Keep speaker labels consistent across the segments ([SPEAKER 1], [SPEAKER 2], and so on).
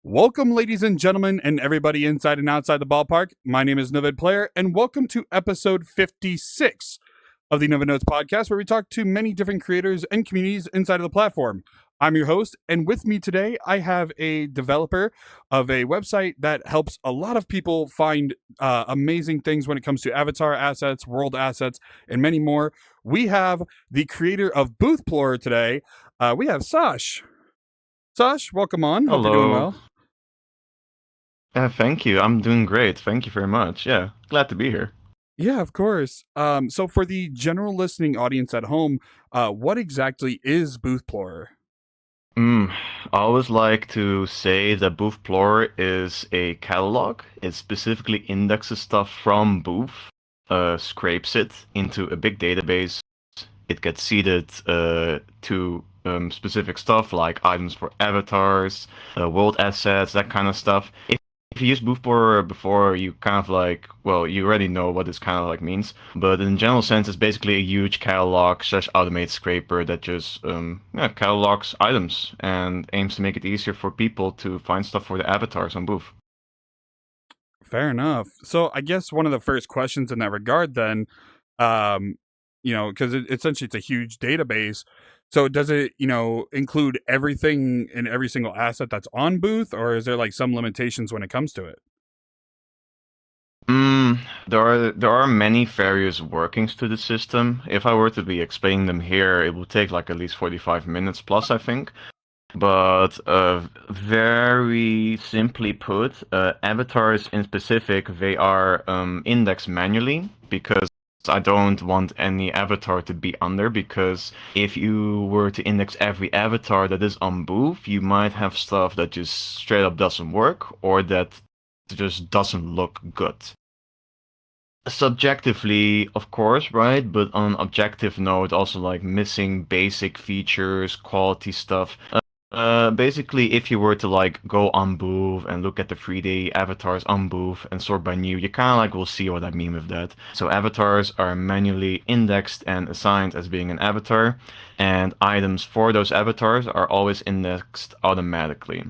[SPEAKER 1] Welcome, ladies and gentlemen, and everybody inside and outside the ballpark. My name is NovedPlayer, and welcome to episode 56 of the Noved Notes podcast, where we talk to many different creators and communities inside of the platform. I'm your host, and with me today, I have a developer of a website that helps a lot of people find amazing things when it comes to avatar assets, world assets, and many more. We have the creator of BOOTHPLORER today. We have Sasch. Sasch, welcome on. Hope you're doing
[SPEAKER 2] Hello.
[SPEAKER 1] well.
[SPEAKER 2] Thank you. I'm doing great. Thank you very much. Yeah, glad to be here.
[SPEAKER 1] Yeah, of course. So for the general listening audience at home, what exactly is BOOTHPLORER?
[SPEAKER 2] I always like to say that BoothPlorer is a catalog. It specifically indexes stuff from Booth, scrapes it into a big database. It gets seeded to specific stuff like items for avatars, world assets, that kind of stuff. If you used BoothPlorer before, you kind of like, well, you already know what this kind of like means. But in general sense, it's basically a huge catalog slash automated scraper that just catalogs items and aims to make it easier for people to find stuff for the avatars on Booth.
[SPEAKER 1] Fair enough. So I guess one of the first questions in that regard, then, um, because essentially it's a huge database. So does it, include everything in every single asset that's on Booth, or is there like some limitations when it comes to it?
[SPEAKER 2] There are many various workings to the system. If I were to be explaining them here, it would take like at least 45 minutes plus, I think. But very simply put, avatars in specific, they are indexed manually because I don't want any avatar to be under, because if you were to index every avatar that is on Booth, you might have stuff that just straight up doesn't work or that just doesn't look good. Subjectively, of course, right? But on an objective note, also like missing basic features, quality stuff. Basically, if you were to like go on Booth and look at the 3D avatars on Booth and sort by new, you kind of like will see what I mean with that. So avatars are manually indexed and assigned as being an avatar, and items for those avatars are always indexed automatically.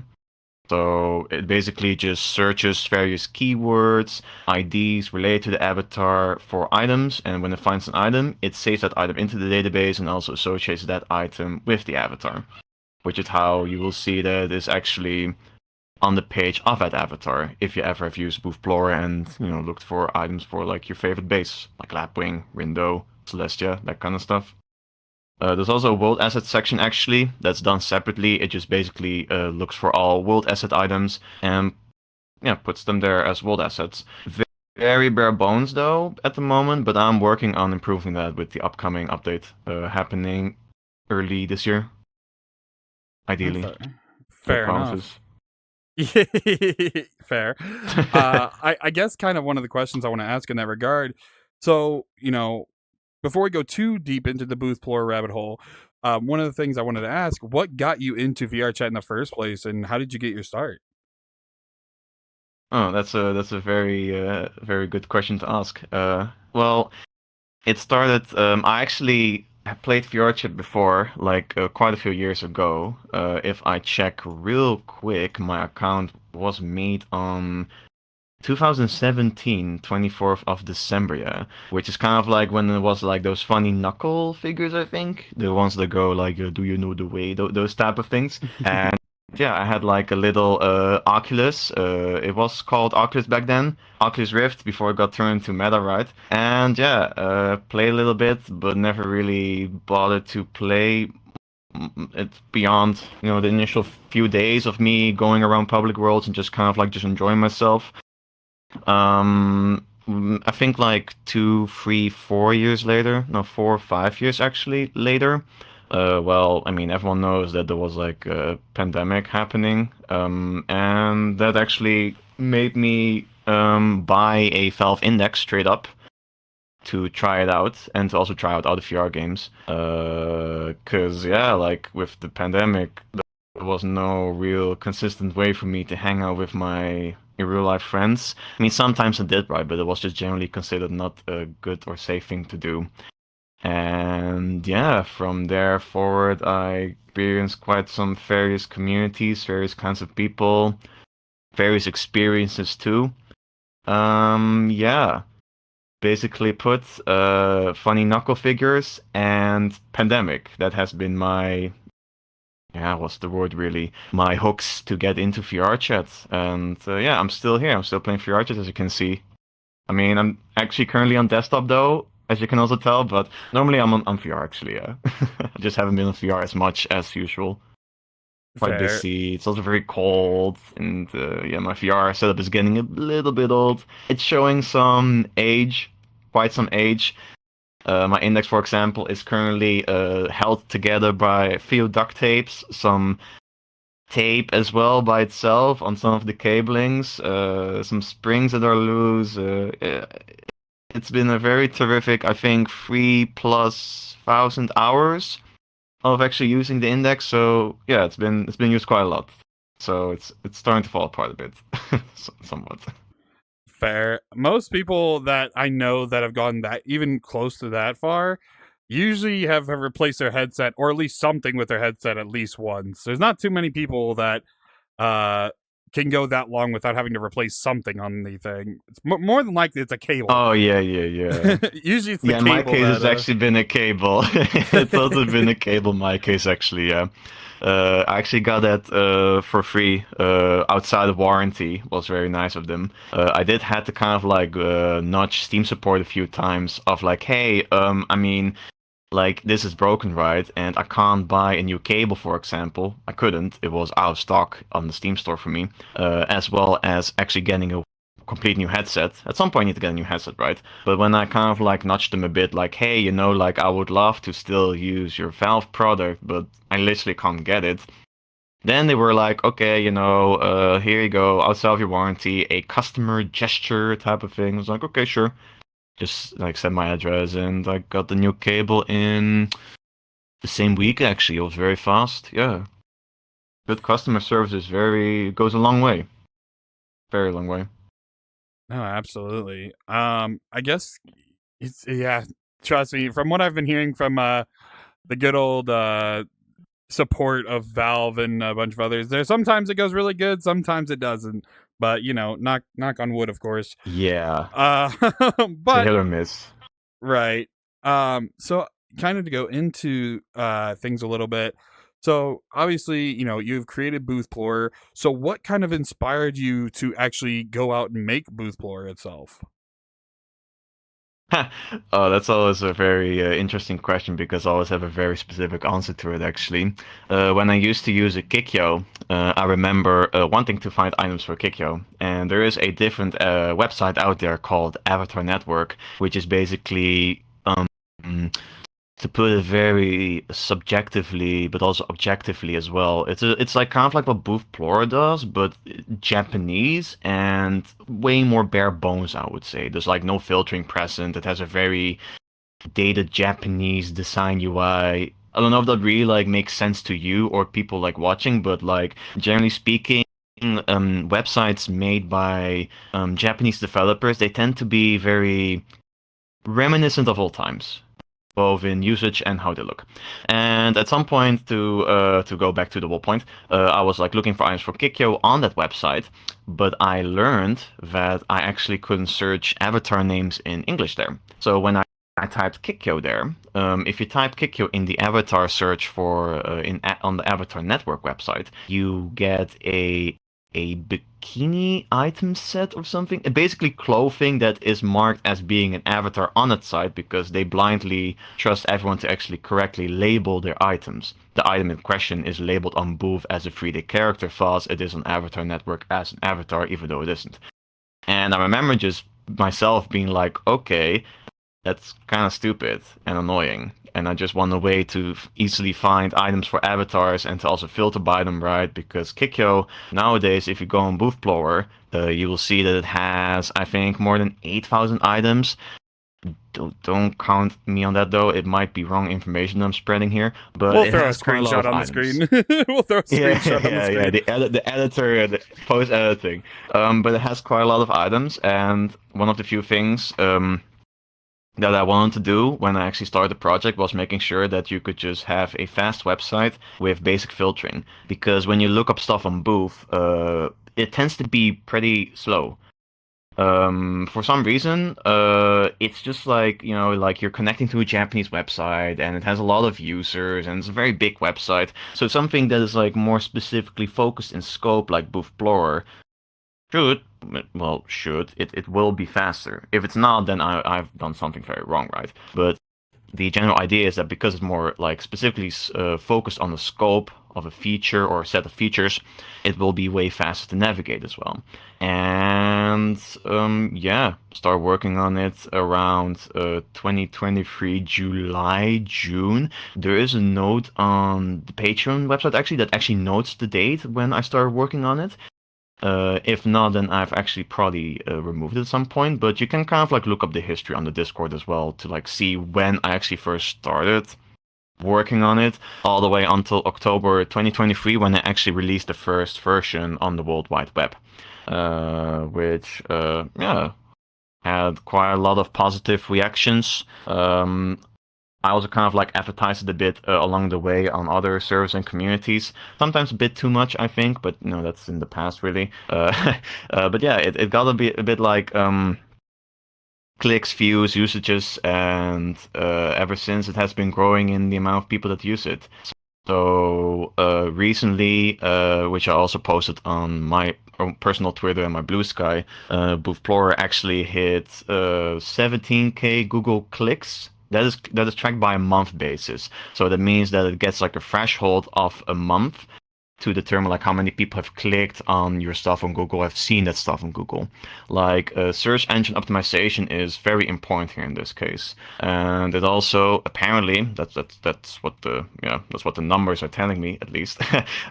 [SPEAKER 2] So it basically just searches various keywords, IDs related to the avatar for items, and when it finds an item, it saves that item into the database and also associates that item with the avatar, which is how you will see that it's actually on the page of that avatar if you ever have used BoothPlorer and looked for items for like your favorite base, like Lapwing, Rindo, Celestia, that kind of stuff. There's also a world asset section actually that's done separately. It just basically looks for all world asset items and puts them there as world assets. Very bare bones though at the moment, but I'm working on improving that with the upcoming update happening early this year. Ideally.
[SPEAKER 1] Fair enough. Fair. I guess kind of one of the questions I want to ask in that regard. So, before we go too deep into the BoothPlorer rabbit hole, one of the things I wanted to ask, what got you into VRChat in the first place, and how did you get your start?
[SPEAKER 2] Oh, that's a very very good question to ask. Well, it started. I actually played VRChat before, like quite a few years ago. If I check real quick, my account was made on 2017, 24th of December, yeah. Which is kind of like when it was like those funny knuckle figures, I think. The ones that go like, do you know the way? Those type of things. And yeah, I had like a little Oculus. It was called Oculus back then. Oculus Rift before it got turned into Meta, right? And yeah, played a little bit, but never really bothered to play it beyond, the initial few days of me going around public worlds and just kind of like just enjoying myself. I think like 2, 3, 4 years later, no, 4 or 5 years actually later. Well, I mean, everyone knows that there was like a pandemic happening, and that actually made me buy a Valve Index straight up to try it out and to also try out other VR games. Cause yeah, like with the pandemic, there was no real consistent way for me to hang out with my real life friends. I mean, sometimes I did, right, but it was just generally considered not a good or safe thing to do. And yeah, from there forward, I experienced quite some various communities, various kinds of people. various experiences too. Yeah. Basically put funny knuckle figures and pandemic. That has been my, yeah, what's the word really? My hooks to get into VRChat. And yeah, I'm still here. I'm still playing VRChat, as you can see. I mean, I'm actually currently on desktop though, as you can also tell, but normally I'm on VR actually, yeah. I just haven't been on VR as much as usual. Quite
[SPEAKER 1] Fair.
[SPEAKER 2] busy. It's also very cold, and yeah, my VR setup is getting a little bit old. It's showing some age, quite some age. My index, for example, is currently held together by a few duct tapes, some tape as well by itself on some of the cablings, some springs that are loose. It's been a very terrific, I think, 3,000+ hours of actually using the index. So yeah, it's been used quite a lot. So it's starting to fall apart a bit, somewhat.
[SPEAKER 1] Fair. Most people that I know that have gone that even close to that far usually have replaced their headset or at least something with their headset at least once. There's not too many people that can go that long without having to replace something on the thing. It's more than likely it's a cable.
[SPEAKER 2] Oh yeah.
[SPEAKER 1] Usually it's the
[SPEAKER 2] Yeah,
[SPEAKER 1] cable.
[SPEAKER 2] in my case,
[SPEAKER 1] that,
[SPEAKER 2] it's actually been a cable. It's also been a cable in my case, actually, yeah. I actually got that for free outside of warranty. Was very nice of them. I did had to kind of like nudge Steam support a few times of like, hey, I mean, like this is broken, right? And I can't buy a new cable, for example. I couldn't. It was out of stock on the Steam store for me, as well as actually getting a complete new headset. At some point, I need to get a new headset, right? But when I kind of like nudged them a bit, like, hey, you know, like I would love to still use your Valve product, but I literally can't get it. Then they were like, okay, you know, here you go, outside of your warranty, a customer gesture type of thing. I was like, okay, sure. Just like send my address, and I got the new cable in the same week. Actually, it was very fast. Yeah, good customer service is goes a long way, very long way.
[SPEAKER 1] No, absolutely. I guess it's yeah. Trust me, from what I've been hearing from the good old support of Valve and a bunch of others, there sometimes it goes really good, sometimes it doesn't. But you know, knock on wood, of course.
[SPEAKER 2] Yeah,
[SPEAKER 1] But
[SPEAKER 2] it's a hit or miss.
[SPEAKER 1] right. So kind of to go into things a little bit. So obviously, you know, you've created BOOTHPLORER. So what kind of inspired you to actually go out and make BOOTHPLORER itself?
[SPEAKER 2] Oh, that's always a very interesting question because I always have a very specific answer to it, actually. When I used to use a Kikyo, I remember wanting to find items for Kikyo. And there is a different website out there called Avatar Network, which is basically, to put it very subjectively, but also objectively as well. It's like kind of like what BOOTHPLORER does, but Japanese and way more bare bones, I would say. There's like no filtering present. It has a very dated Japanese design UI. I don't know if that really like makes sense to you or people like watching, but like generally speaking, websites made by Japanese developers, they tend to be very reminiscent of old times, both in usage and how they look. And at some point, to go back to the whole point, I was like looking for items for Kikyo on that website, but I learned that I actually couldn't search avatar names in English there. So when I typed Kikyo there, if you type Kikyo in the avatar search for on the Avatar Network website, you get a bikini item set or something. Basically clothing that is marked as being an avatar on that site because they blindly trust everyone to actually correctly label their items. The item in question is labeled on Booth as a 3D character file. It is on Avatar Network as an avatar, even though it isn't. And I remember just myself being like, okay, that's kind of stupid and annoying. And I just want a way to easily find items for avatars and to also filter by them, right? Because Kikyo, nowadays, if you go on BOOTHPLORER, you will see that it has, I think, more than 8,000 items. Don't count me on that, though. It might be wrong information I'm spreading here. But
[SPEAKER 1] We'll
[SPEAKER 2] it
[SPEAKER 1] throw a
[SPEAKER 2] has quite
[SPEAKER 1] screenshot
[SPEAKER 2] lot of
[SPEAKER 1] on the
[SPEAKER 2] items.
[SPEAKER 1] screen. We'll throw a screenshot on the screen.
[SPEAKER 2] Yeah, the editor, the post editing. But it has quite a lot of items, and one of the few things that I wanted to do when I actually started the project was making sure that you could just have a fast website with basic filtering. Because when you look up stuff on Booth, it tends to be pretty slow. For some reason, it's just like, like you're connecting to a Japanese website and it has a lot of users and it's a very big website. So something that is like more specifically focused in scope, like BOOTHPLORER, it will be faster. If it's not, then I've done something very wrong, right? But the general idea is that because it's more like specifically focused on the scope of a feature or a set of features, it will be way faster to navigate as well. And yeah, start working on it around 2023 July, June. There is a note on the Patreon website actually that actually notes the date when I started working on it. If not, then I've actually probably removed it at some point, but you can kind of like look up the history on the Discord as well to like see when I actually first started working on it, all the way until October 2023 when I actually released the first version on the World Wide Web, which yeah, had quite a lot of positive reactions. I also kind of like advertised it a bit along the way on other servers and communities. Sometimes a bit too much, I think, but that's in the past really. But yeah, it got a bit like clicks, views, usages, and ever since it has been growing in the amount of people that use it. So recently, which I also posted on my own personal Twitter and my Blue Sky, BOOTHPLORER actually hit 17K Google clicks. That is tracked by a month basis. So that means that it gets like a threshold of a month to determine like how many people have clicked on your stuff on Google, have seen that stuff on Google. Like search engine optimization is very important here in this case, and it also apparently that's what the numbers are telling me at least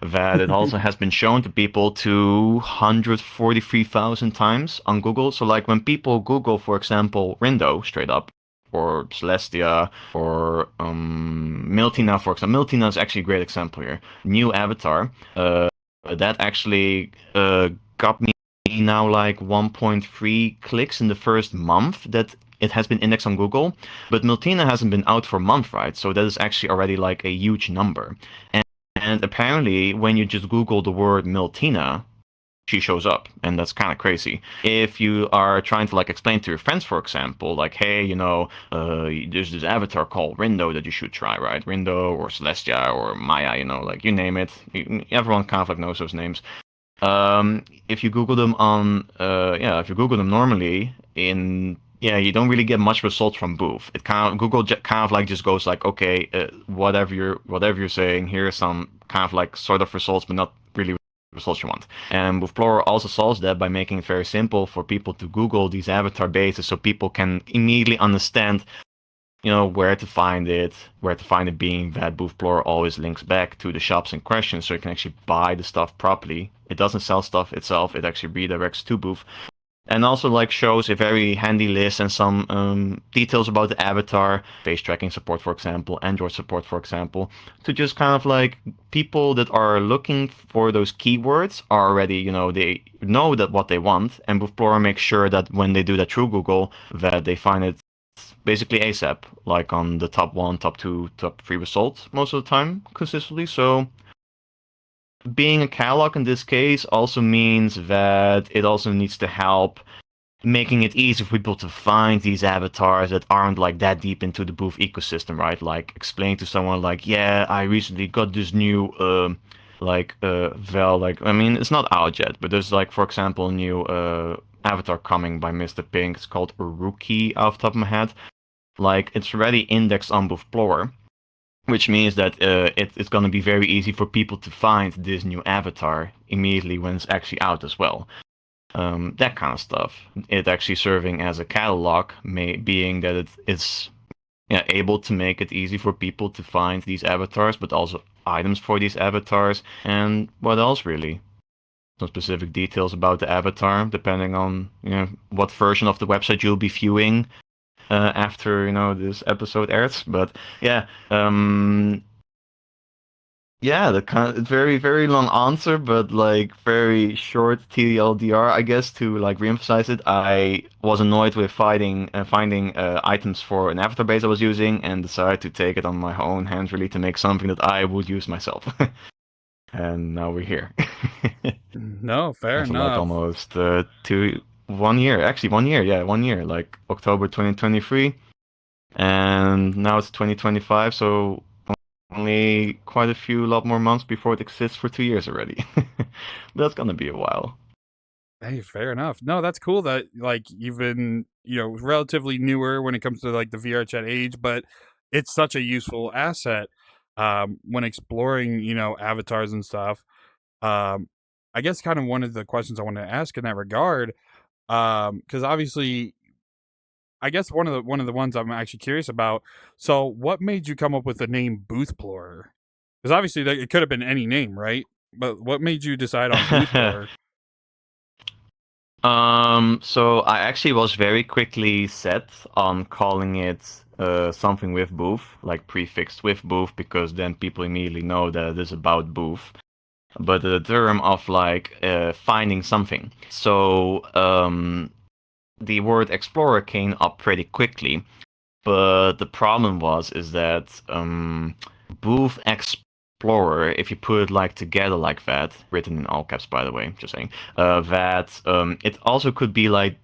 [SPEAKER 2] that it also has been shown to people 243,000 times on Google. So like when people Google, for example, Rindo straight up, or Celestia, or Miltina, for example. Miltina is actually a great example here. New avatar. That actually got me now like 1.3 clicks in the first month that it has been indexed on Google. But Miltina hasn't been out for a month, right? So that is actually already like a huge number. And apparently, when you just Google the word Miltina, she shows up, and that's kind of crazy. If you are trying to like explain to your friends, for example, like, hey, there's this avatar called Rindo that you should try, right? Rindo or Celestia or Maya, like you name it. Everyone kind of like knows those names. If you Google them normally you don't really get much results from Booth. Google kind of like just goes like, okay, whatever you're saying, here are some kind of like sort of results, but not really results you want. And BOOTHPLORER also solves that by making it very simple for people to Google these avatar bases, so people can immediately understand, where to find it being that BOOTHPLORER always links back to the shops in question, so you can actually buy the stuff properly. It doesn't sell stuff itself, it actually redirects to Booth. And also like shows a very handy list and some details about the avatar, face tracking support, for example, Android support, for example, to just kind of like people that are looking for those keywords are already, they know that what they want, and BOOTHPLORER makes sure that when they do that through Google, that they find it basically ASAP, like on the top 1, top 2, top 3 results most of the time, consistently. So being a catalog in this case also means that it also needs to help making it easy for people to find these avatars that aren't like that deep into the Booth ecosystem, right? Like explain to someone like, yeah, I recently got this new it's not out yet, but there's like, for example, a new avatar coming by Mr. Pink. It's called Rookie off the top of my head. Like it's already indexed on BOOTHPLORER, which means that it's going to be very easy for people to find this new avatar immediately when it's actually out as well. That kind of stuff. It actually serving as a catalog, being that it's able to make it easy for people to find these avatars, but also items for these avatars. And what else really? Some specific details about the avatar, depending on what version of the website you'll be viewing after this episode airs. But yeah, the kind of very, very long answer, but like very short TLDR, I guess, to like reemphasize it. I was annoyed with finding items for an avatar base I was using, and decided to take it on my own hands really to make something that I would use myself. and now we're here.
[SPEAKER 1] No, fair
[SPEAKER 2] After like
[SPEAKER 1] enough.
[SPEAKER 2] almost 1 year, actually 1 year, yeah, 1 year, like October 2023, and now it's 2025, so only quite a lot more months before it exists for 2 years already. That's gonna be a while.
[SPEAKER 1] Hey, fair enough. No, that's cool that like you've been, relatively newer when it comes to like the VRChat age, but it's such a useful asset when exploring, avatars and stuff. Um I guess kind of one of the questions I want to ask in that regard, because obviously I guess one of the ones I'm actually curious about. So, what made you come up with the name BoothPlorer? Because obviously it could have been any name, right? But what made you decide on BoothPlorer?
[SPEAKER 2] So I actually was very quickly set on calling it something with booth, like prefixed with booth, because then people immediately know that it is about booth. But the term of like finding something. So the word explorer came up pretty quickly, but the problem is that booth explorer, if you put it like together like that, written in all caps by the way, just saying, that it also could be like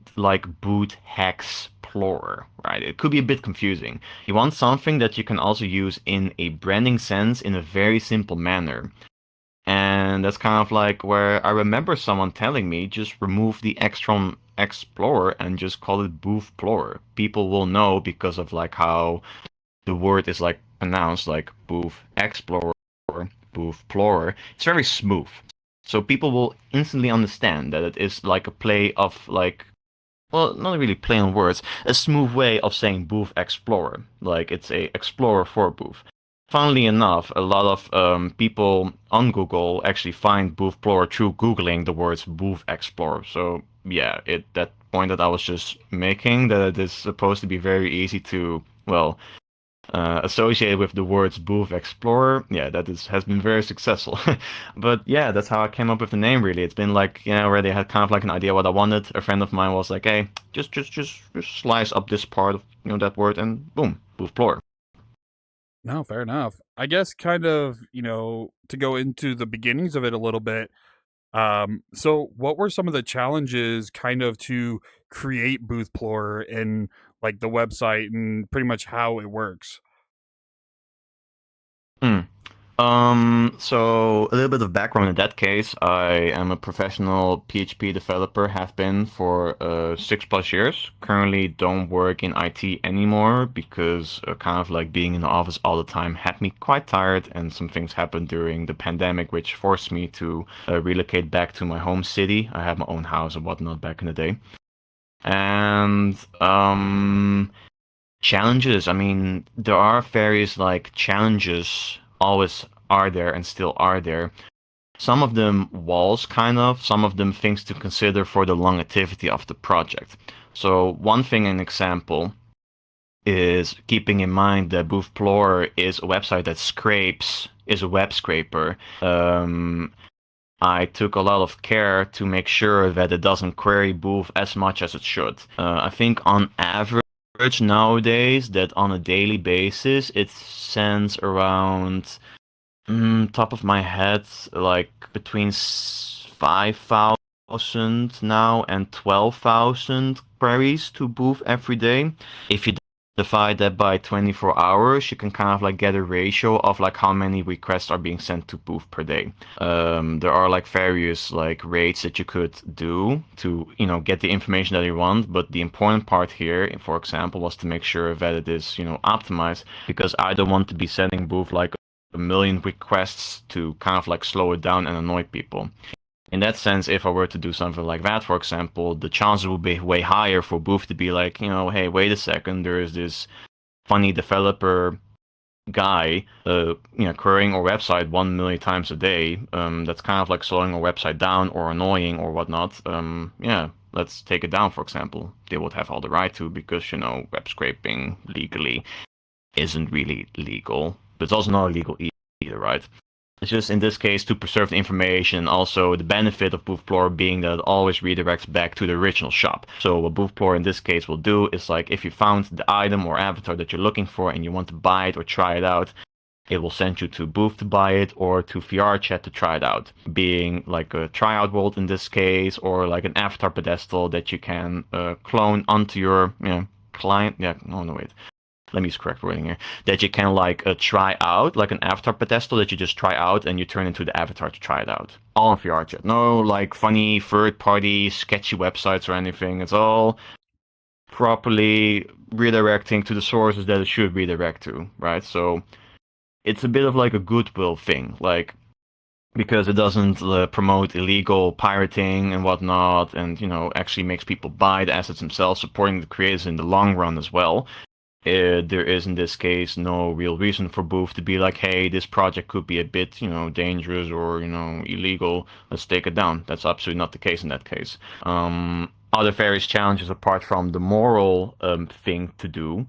[SPEAKER 2] boot explorer, right? It could be a bit confusing. You want something that you can also use in a branding sense in a very simple manner. And that's kind of like where I remember someone telling me just remove the X from Explorer and just call it BOOTHPLORER. People will know because of like how the word is like pronounced, like Booth Explorer, BOOTHPLORER. It's very smooth. So people will instantly understand that it is like a play of like, well, not really play on words, a smooth way of saying Booth Explorer. Like it's a explorer for Booth. Funnily enough, a lot of people on Google actually find BoothPlorer through Googling the words Booth Explorer. So yeah, that point that I was just making, that it is supposed to be very easy to, well, associate with the words Booth Explorer. Yeah, has been very successful. But yeah, that's how I came up with the name. Really, it's been like, where they had kind of like an idea what I wanted. A friend of mine was like, hey, just slice up this part of that word, and boom, BoothPlorer.
[SPEAKER 1] No, fair enough. I guess kind of, to go into the beginnings of it a little bit. So what were some of the challenges kind of to create BoothPlorer and like the website and pretty much how it works?
[SPEAKER 2] Hmm. So a little bit of background in that case. I am a professional PHP developer, have been for 6+ years. Currently don't work in IT anymore because kind of like being in the office all the time had me quite tired, and some things happened during the pandemic which forced me to relocate back to my home city. I had my own house and whatnot back in the day. And challenges. I mean, there are various like challenges always are there and still are there. Some of them walls, kind of. Some of them things to consider for the longevity of the project. So one thing, an example, is keeping in mind that BoothPlorer is a website that is a web scraper. I took a lot of care to make sure that it doesn't query Booth as much as it should. I think on average nowadays that on a daily basis it sends around, top of my head, like between 5,000 now and 12,000 queries to Booth every day. If you divide that by 24 hours, you can kind of like get a ratio of like how many requests are being sent to Booth per day. There are like various like rates that you could do to, get the information that you want. But the important part here, for example, was to make sure that it is, optimized, because I don't want to be sending Booth like a million requests to kind of like slow it down and annoy people. In that sense, if I were to do something like that, for example, the chances would be way higher for Booth to be like, hey, wait a second, there is this funny developer guy, querying our website 1 million times a day. That's kind of like slowing our website down or annoying or whatnot. Yeah, let's take it down, for example. They would have all the right to, because, web scraping legally isn't really legal, but it's also not illegal either, right? It's just in this case to preserve the information. Also, the benefit of BoothPlorer being that it always redirects back to the original shop. So what BoothPlorer in this case will do is, like, if you found the item or avatar that you're looking for and you want to buy it or try it out, it will send you to Booth to buy it or to VRChat to try it out, being like a tryout world in this case, or like an avatar pedestal that you can clone onto your client. Yeah, no, wait. Let me use correct wording here. That you can like try out, like an avatar pedestal that you just try out and you turn into the avatar to try it out. All on VRChat. No like funny third-party sketchy websites or anything. It's all properly redirecting to the sources that it should redirect to, right? So it's a bit of like a goodwill thing, like because it doesn't promote illegal pirating and whatnot, and actually makes people buy the assets themselves, supporting the creators in the long run as well. There is in this case no real reason for Booth to be like, hey, this project could be a bit, dangerous or illegal. Let's take it down. That's absolutely not the case in that case. Other various challenges apart from the moral thing to do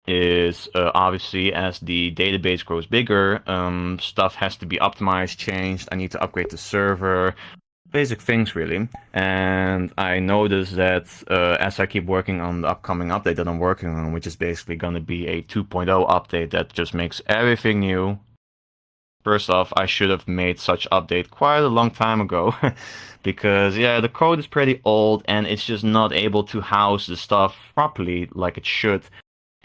[SPEAKER 2] is obviously as the database grows bigger, stuff has to be optimized, changed. I need to upgrade the server, basic things really. And I noticed that as I keep working on the upcoming update that I'm working on, which is basically going to be a 2.0 update that just makes everything new. First off, I should have made such update quite a long time ago, because the code is pretty old and it's just not able to house the stuff properly like it should,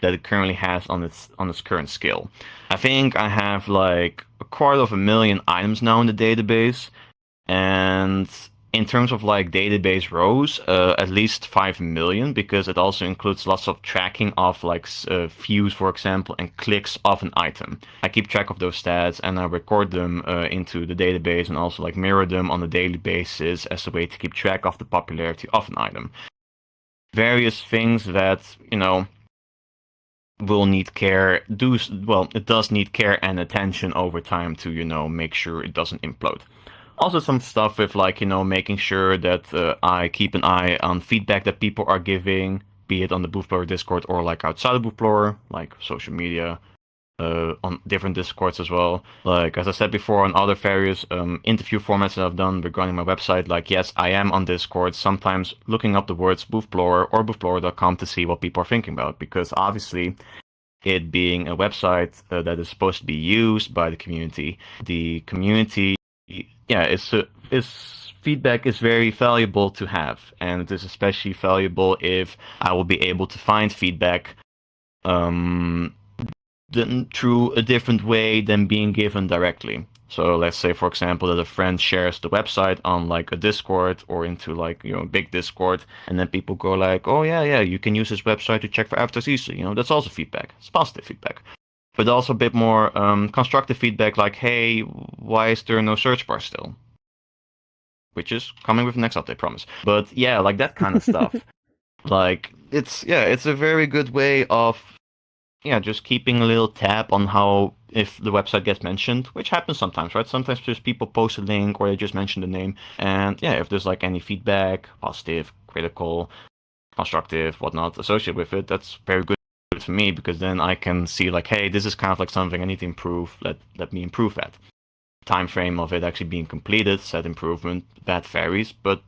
[SPEAKER 2] that it currently has on its current scale. I think I have like 250,000 items now in the database, and in terms of like database rows, at least 5 million, because it also includes lots of tracking of like views, for example, and clicks of an item. I keep track of those stats and I record them into the database and also like mirror them on a daily basis as a way to keep track of the popularity of an item. Various things that, will need care. It does need care and attention over time to, make sure it doesn't implode. Also some stuff with like, making sure that I keep an eye on feedback that people are giving, be it on the BOOTHPLORER Discord or like outside of BOOTHPLORER, like social media, on different Discords as well. Like, as I said before, on other various interview formats that I've done regarding my website, like, yes, I am on Discord, sometimes looking up the words BOOTHPLORER or boothplorer.com to see what people are thinking about, because obviously it being a website that is supposed to be used by the community its feedback is very valuable to have, and it is especially valuable if I will be able to find feedback through a different way than being given directly. So let's say, for example, that a friend shares the website on like a Discord or into like a big Discord, and then people go like, oh yeah, you can use this website to check for avatars easily. That's also feedback. It's positive feedback. But also a bit more constructive feedback, like, hey, why is there no search bar still? Which is coming with the next update, promise. But yeah, like that kind of stuff. Like, it's a very good way of just keeping a little tab on how, if the website gets mentioned, which happens sometimes, right? Sometimes just people post a link or they just mention the name. And if there's like any feedback, positive, critical, constructive, whatnot, associated with it, that's very good for me, because then I can see like, hey, this is kind of like something I need to improve. Let me improve that. Time frame of it actually being completed, set improvement, that varies, but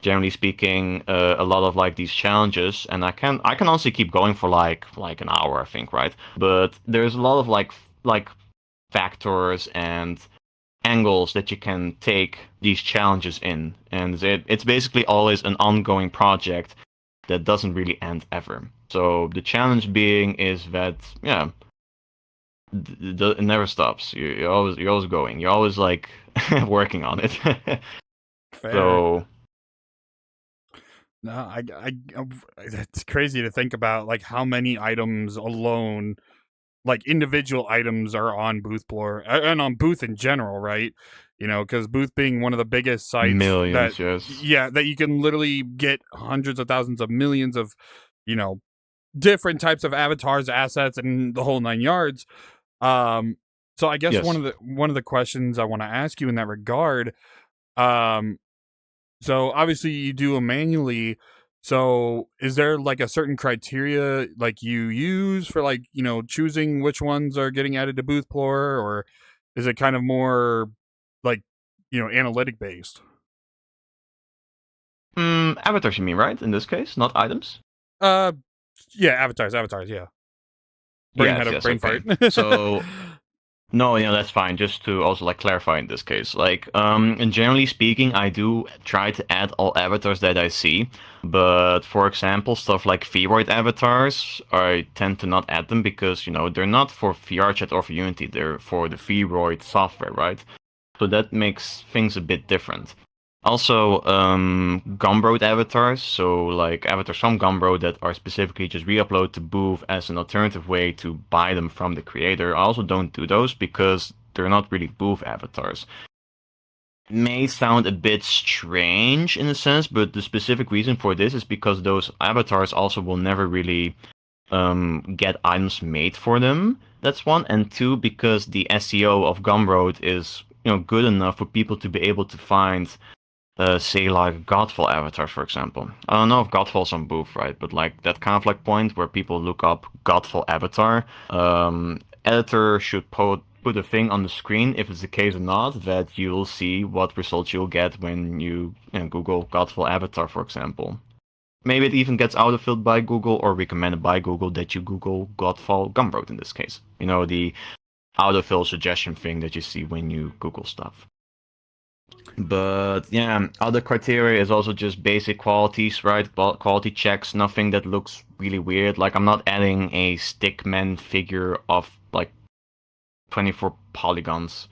[SPEAKER 2] generally speaking, a lot of like these challenges, and I can honestly keep going for like an hour, I think, right? But there's a lot of like factors and angles that you can take these challenges in, and it's basically always an ongoing project that doesn't really end ever. So the challenge being is that it never stops. You're always going. You're always like working on it.
[SPEAKER 1] Fair.
[SPEAKER 2] So
[SPEAKER 1] no, it's crazy to think about like how many items alone, like individual items, are on BOOTHPLORER and on Booth in general, right? Because Booth being one of the biggest sites
[SPEAKER 2] millions,
[SPEAKER 1] that you can literally get hundreds of thousands of millions of, different types of avatars, assets, and the whole 9 yards. So I guess one of the questions I want to ask you in that regard, so obviously you do them manually. So is there like a certain criteria like you use for like, choosing which ones are getting added to BOOTHPLORER, or is it kind of more like, analytic based?
[SPEAKER 2] Avatars, you mean, right? In this case, not items?
[SPEAKER 1] Yeah, avatars, yeah. Brain had a brain fart.
[SPEAKER 2] So No, that's fine. Just to also like clarify in this case, like, and generally speaking, I do try to add all avatars that I see. But for example, stuff like Vroid avatars, I tend to not add them because, they're not for VRChat or for Unity. They're for the Vroid software, right? So that makes things a bit different. Also, Gumroad avatars, so like avatars from Gumroad that are specifically just re-upload to Booth as an alternative way to buy them from the creator. I also don't do those because they're not really Booth avatars. It may sound a bit strange in a sense, but the specific reason for this is because those avatars also will never really get items made for them. That's one, and two, because the SEO of Gumroad is good enough for people to be able to find say like Godfall avatar, for example. I don't know if Godfall's on Booth, right? But like that kind of like point where people look up Godfall avatar, editor should put a thing on the screen if it's the case or not, that you'll see what results you'll get when you, Google Godfall avatar, for example. Maybe it even gets autofilled by Google or recommended by Google that you Google Godfall Gumroad in this case. The autofill suggestion thing that you see when you Google stuff. But yeah, other criteria is also just basic qualities, right? Quality checks, nothing that looks really weird. Like I'm not adding a stickman figure of like 24 polygons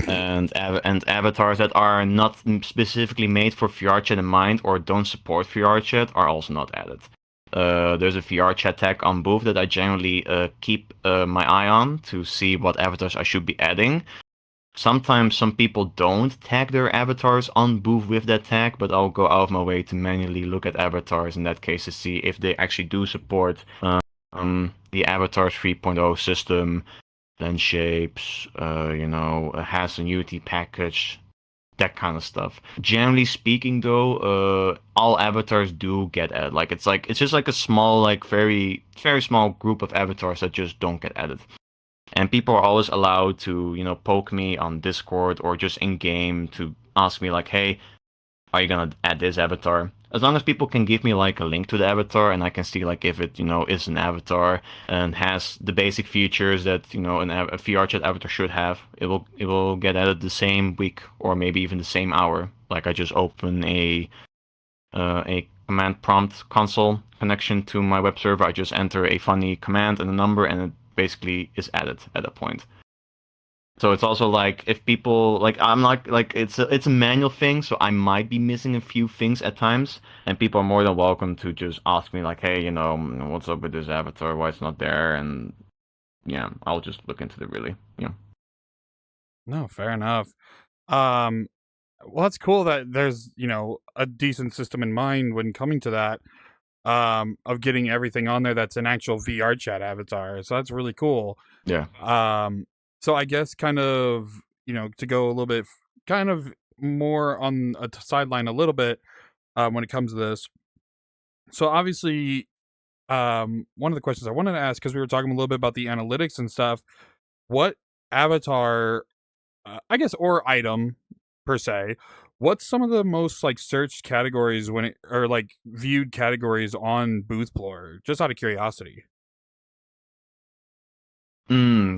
[SPEAKER 2] and avatars that are not specifically made for VRChat in mind or don't support VRChat are also not added. There's a VRChat tag on Booth that I generally keep my eye on to see what avatars I should be adding. Sometimes some people don't tag their avatars on Booth with that tag, but I'll go out of my way to manually look at avatars in that case to see if they actually do support the Avatar 3.0 system, lens shapes, has a Unity package, that kind of stuff. Generally speaking, though, all avatars do get added. It's just like a small, like very very small group of avatars that just don't get added. And people are always allowed to, poke me on Discord or just in game to ask me like, hey, are you gonna add this avatar? As long as people can give me like a link to the avatar and I can see like if it, is an avatar and has the basic features that, a VRChat avatar should have, it will get added the same week or maybe even the same hour. Like I just open a command prompt console connection to my web server. I just enter a funny command and a number and it basically is added at that point. So it's also like if people I'm like it's a manual thing, so I might be missing a few things at times, and people are more than welcome to just ask me like, hey, what's up with this avatar? Why it's not there? And yeah, I'll just look into it really. Yeah.
[SPEAKER 1] No, fair enough. Well, that's cool that there's a decent system in mind when coming to that. Of getting everything on there that's an actual VRChat avatar. So that's really cool.
[SPEAKER 2] Yeah.
[SPEAKER 1] So I guess kind of, to go a little bit kind of more on a sideline a little bit when it comes to this. So obviously, one of the questions I wanted to ask, because we were talking a little bit about the analytics and stuff, what avatar, I guess, or item per se, what's some of the most like searched categories or like viewed categories on BOOTHPLORER? Just out of curiosity.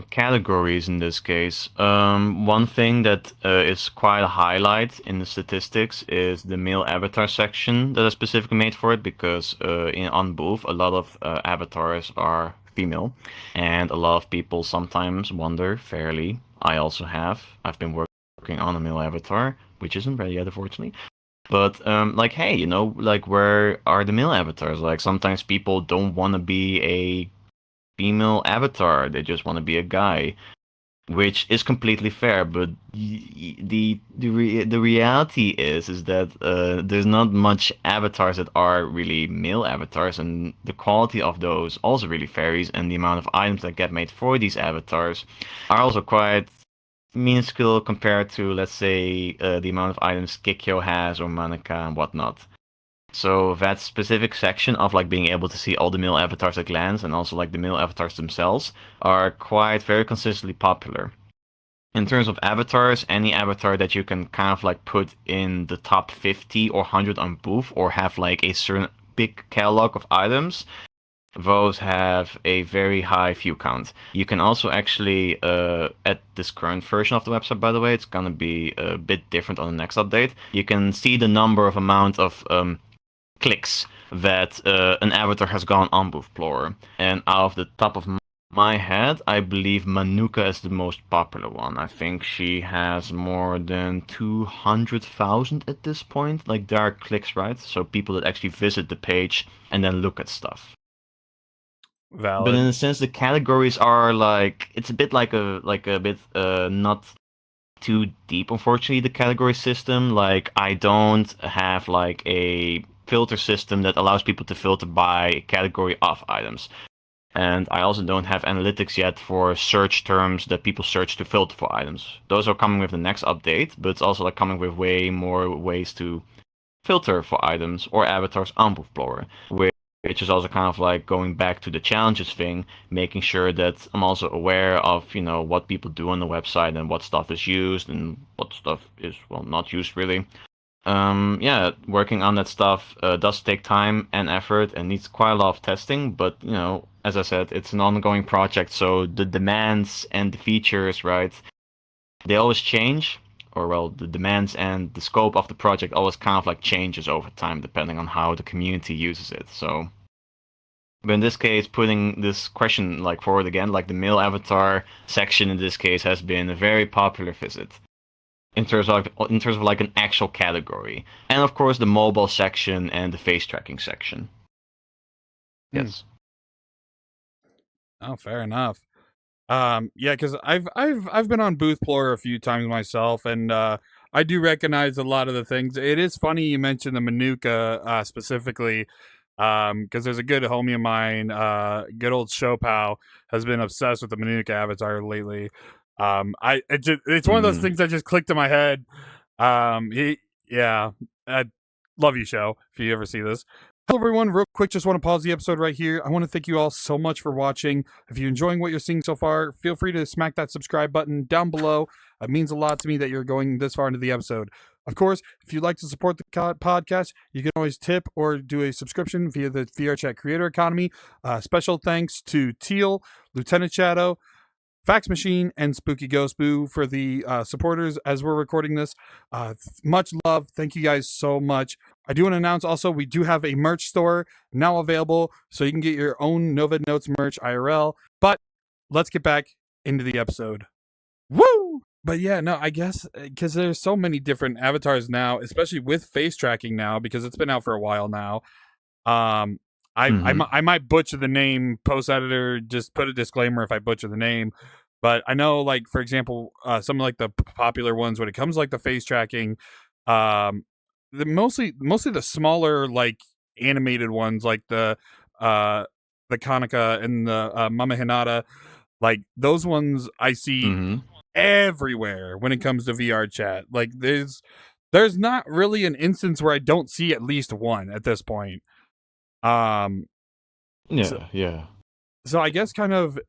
[SPEAKER 2] Categories in this case. One thing that is quite a highlight in the statistics is the male avatar section that is specifically made for it because on Booth a lot of avatars are female, and a lot of people sometimes wonder fairly. I've been working on a male avatar, which isn't ready yet, unfortunately. But like, hey, like where are the male avatars? Like sometimes people don't want to be a female avatar; they just want to be a guy, which is completely fair. But the reality is that there's not much avatars that are really male avatars, and the quality of those also really varies, and the amount of items that get made for these avatars are also quite minuscule compared to, let's say, the amount of items Kikyo has or Manaka and whatnot. So that specific section of like being able to see all the male avatars at glance and also like the male avatars themselves are quite very consistently popular. In terms of avatars, any avatar that you can kind of like put in the top 50 or 100 on Booth or have like a certain big catalog of items those have a very high view count. You can also actually, at this current version of the website, by the way, it's gonna be a bit different on the next update. You can see the amount of clicks that an avatar has gone on BOOTHPLORER. And out of the top of my head, I believe Manuka is the most popular one. I think she has more than 200,000 at this point, like direct clicks, right? So people that actually visit the page and then look at stuff.
[SPEAKER 1] Valid.
[SPEAKER 2] But in a sense, the categories are like it's a bit like a bit not too deep, unfortunately. The category system, like I don't have like a filter system that allows people to filter by category of items. And I also don't have analytics yet for search terms that people search to filter for items. Those are coming with the next update, but it's also like coming with way more ways to filter for items or avatars on BOOTHPLORER, which is also kind of like going back to the challenges thing, making sure that I'm also aware of, what people do on the website and what stuff is used and what stuff is, well, not used really. Yeah, working on that stuff does take time and effort and needs quite a lot of testing, but as I said, it's an ongoing project, so the demands and the features, right, they always change, or well, the demands and the scope of the project always kind of like changes over time depending on how the community uses it. So, but in this case, putting this question like forward again, like the male avatar section in this case has been a very popular visit. In terms of like an actual category, and of course the mobile section and the face tracking section. Yes.
[SPEAKER 1] Oh, fair enough. Yeah, because I've been on BOOTHPLORER a few times myself, and I do recognize a lot of the things. It is funny you mentioned the Manuka specifically, because there's a good homie of mine, good old Showpow, has been obsessed with the Manuka avatar lately. It's one of those things that just clicked in my head. I love you, Show, if you ever see this. Hello, everyone. Real quick, just want to pause the episode right here. I want to thank you all so much for watching. If you're enjoying what you're seeing so far, feel free to smack that subscribe button down below. It means a lot to me that you're going this far into the episode. Of course, if you'd like to support the podcast, you can always tip or do a subscription via the VRChat Creator Economy. Special thanks to Teal, Lieutenant Shadow, Fax Machine, and Spooky Ghost Boo for the supporters as we're recording this. Much love. Thank you guys so much. I do want to announce also we do have a merch store now available, so you can get your own Noved Notes merch IRL. But let's get back into the episode. Woo! But yeah, no, I guess because there's so many different avatars now, especially with face tracking now, because it's been out for a while now. I might butcher the name. Post editor, just put a disclaimer if I butcher the name. But I know, like, for example, some of like the popular ones when it comes to, like, the face tracking, mostly the smaller like animated ones, like the Kanaka and the Mama Hinata, like those ones I see everywhere when it comes to VRChat. Like there's not really an instance where I don't see at least one at this point.
[SPEAKER 2] Yeah.
[SPEAKER 1] So I guess kind of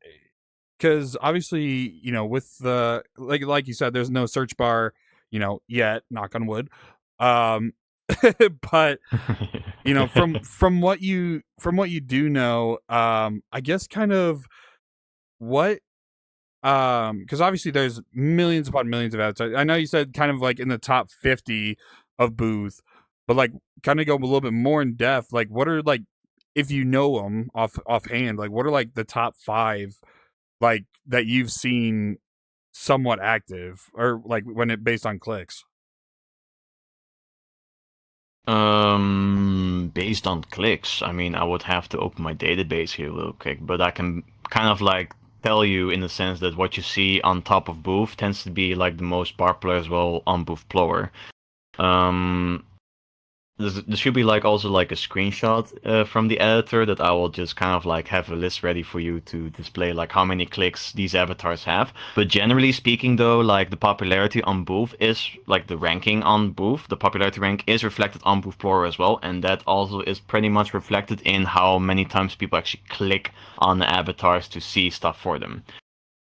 [SPEAKER 1] because obviously, with the like you said, there's no search bar, yet, knock on wood. But from what you do know, I guess kind of what because obviously there's millions upon millions of ads. I know you said kind of like in the top 50 of Booth, but like kind of go a little bit more in depth. Like what are, like, if you know them offhand, like what are like the top 5 like that you've seen somewhat active, or like when it based on clicks?
[SPEAKER 2] Based on clicks, I mean, I would have to open my database here real quick, but I can kind of like tell you in the sense that what you see on top of Booth tends to be like the most popular as well on BOOTHPLORER. There should be like also like a screenshot from the editor that I will just kind of like have a list ready for you to display like how many clicks these avatars have. But generally speaking though, like the popularity on Booth is like the ranking on Booth, the popularity rank is reflected on BOOTHPLORER as well, and that also is pretty much reflected in how many times people actually click on the avatars to see stuff for them.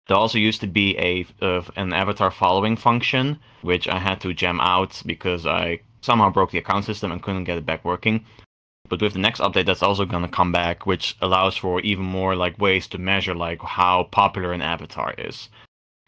[SPEAKER 2] There also used to be an avatar following function, which I had to jam out because I somehow broke the account system and couldn't get it back working. But with the next update, that's also gonna come back, which allows for even more like ways to measure like how popular an avatar is.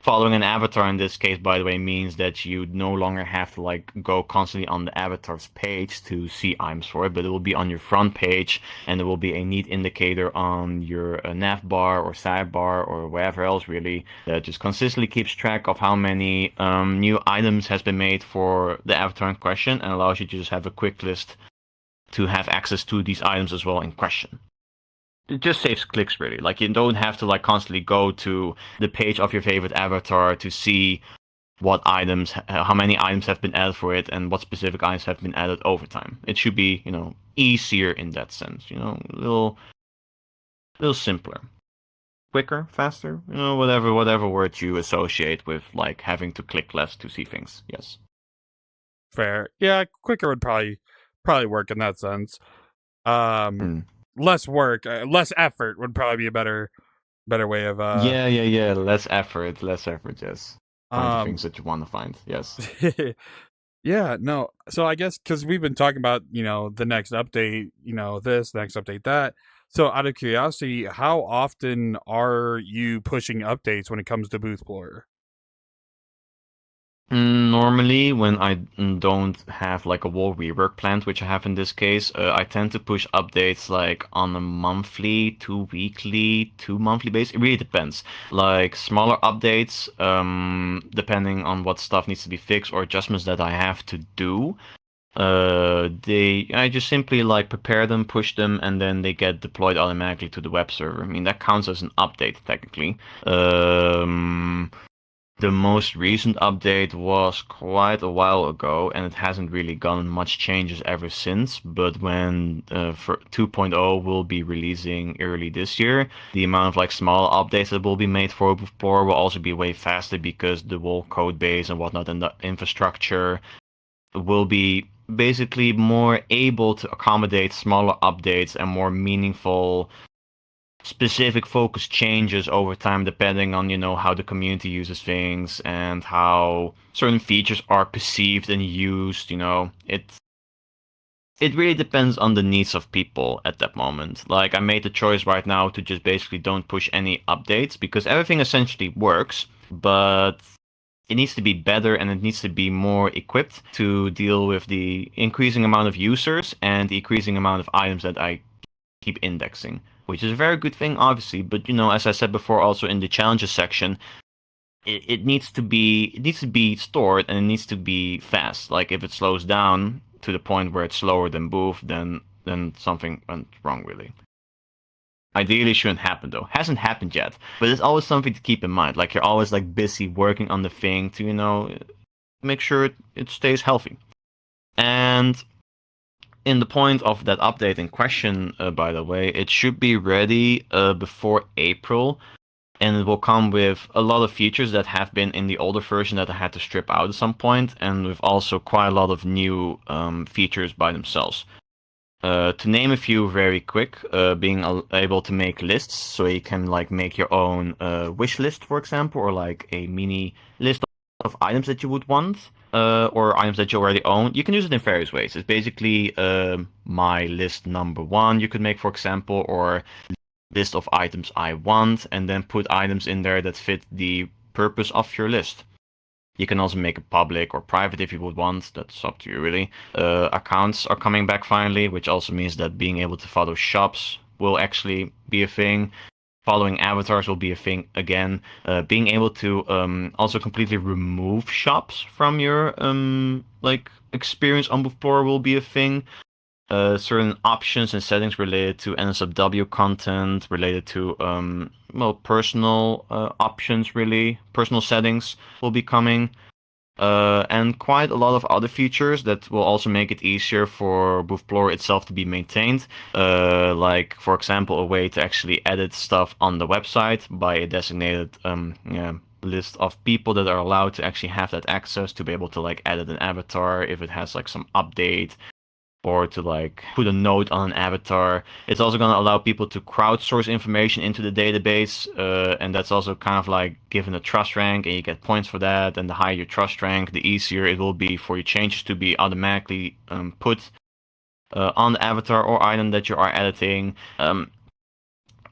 [SPEAKER 2] Following an avatar in this case, by the way, means that you no longer have to like go constantly on the avatar's page to see items for it, but it will be on your front page, and there will be a neat indicator on your nav bar or sidebar or wherever else really that just consistently keeps track of how many new items has been made for the avatar in question, and allows you to just have a quick list to have access to these items as well in question. It just saves clicks really. Like you don't have to like constantly go to the page of your favorite avatar to see what items, how many items have been added for it, and what specific items have been added over time. It should be, easier in that sense. A little simpler, quicker, faster. Whatever word you associate with like having to click less to see things. Yes.
[SPEAKER 1] Fair. Yeah, quicker would probably work in that sense. Less work, less effort would probably be a better way of
[SPEAKER 2] Yeah. Less effort, yes. Find the things that you want to find. Yes.
[SPEAKER 1] Yeah, no. So I guess because we've been talking about the next update, this next update that. So out of curiosity, how often are you pushing updates when it comes to BOOTHPLORER?
[SPEAKER 2] Normally, when I don't have like a wall rework planned, which I have in this case, I tend to push updates like on a monthly, 2 weekly, 2 monthly basis. It really depends. Like smaller updates, depending on what stuff needs to be fixed or adjustments that I have to do. I just simply like prepare them, push them, and then they get deployed automatically to the web server. I mean, that counts as an update technically. The most recent update was quite a while ago, and it hasn't really gotten much changes ever since. But when for 2.0 will be releasing early this year, the amount of like small updates that will be made for BOOTHPLORER will also be way faster because the whole code base and whatnot and the infrastructure will be basically more able to accommodate smaller updates and more meaningful specific focus changes over time depending on how the community uses things and how certain features are perceived and used. It really depends on the needs of people at that moment. Like I made the choice right now to just basically don't push any updates because everything essentially works, but it needs to be better and it needs to be more equipped to deal with the increasing amount of users and the increasing amount of items that I keep indexing, which is a very good thing, obviously. But as I said before, also in the challenges section, it needs to be stored and it needs to be fast. Like if it slows down to the point where it's slower than Booth, then something went wrong, really. Ideally, shouldn't happen though. Hasn't happened yet, but it's always something to keep in mind. Like you're always like busy working on the thing to make sure it stays healthy. And in the point of that update in question, by the way, it should be ready before April, and it will come with a lot of features that have been in the older version that I had to strip out at some point, and with also quite a lot of new features by themselves. To name a few very quick, being able to make lists, so you can like make your own wish list, for example, or like a mini list of items that you would want. Or items that you already own. You can use it in various ways. It's basically my list number 1 you could make, for example, or list of items I want, and then put items in there that fit the purpose of your list. You can also make it public or private if you would want. That's up to you, really. Accounts are coming back finally, which also means that being able to follow shops will actually be a thing. Following avatars will be a thing again. Being able to also completely remove shops from your experience on BOOTHPLORER will be a thing. Certain options and settings related to NSFW content, related to personal options, really personal settings will be coming. And quite a lot of other features that will also make it easier for BOOTHPLORER itself to be maintained. Like, for example, a way to actually edit stuff on the website by a designated list of people that are allowed to actually have that access to be able to like edit an avatar if it has like some update, or to like put a note on an avatar. It's also going to allow people to crowdsource information into the database, and that's also kind of like given a trust rank, and you get points for that. And the higher your trust rank, the easier it will be for your changes to be automatically put on the avatar or item that you are editing.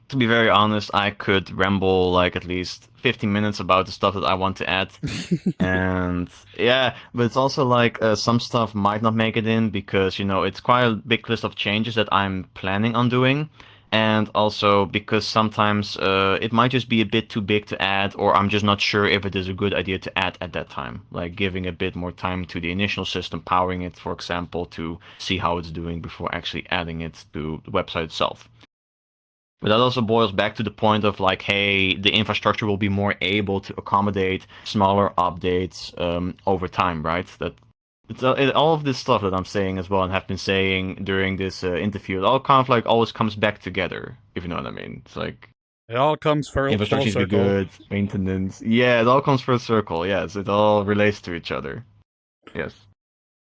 [SPEAKER 2] To be very honest, I could ramble like at least 15 minutes about the stuff that I want to add. And yeah, but it's also like some stuff might not make it in because, it's quite a big list of changes that I'm planning on doing. And also because sometimes it might just be a bit too big to add, or I'm just not sure if it is a good idea to add at that time. Like giving a bit more time to the initial system, powering it, for example, to see how it's doing before actually adding it to the website itself. But that also boils back to the point of like, hey, the infrastructure will be more able to accommodate smaller updates over time, right? All of this stuff that I'm saying as well and have been saying during this interview, it all kind of like always comes back together, if you know what I mean. It's like
[SPEAKER 1] it all comes full
[SPEAKER 2] infrastructure should be
[SPEAKER 1] circle.
[SPEAKER 2] good, maintenance. Yeah, it all comes full circle. Yes, it all relates to each other. Yes.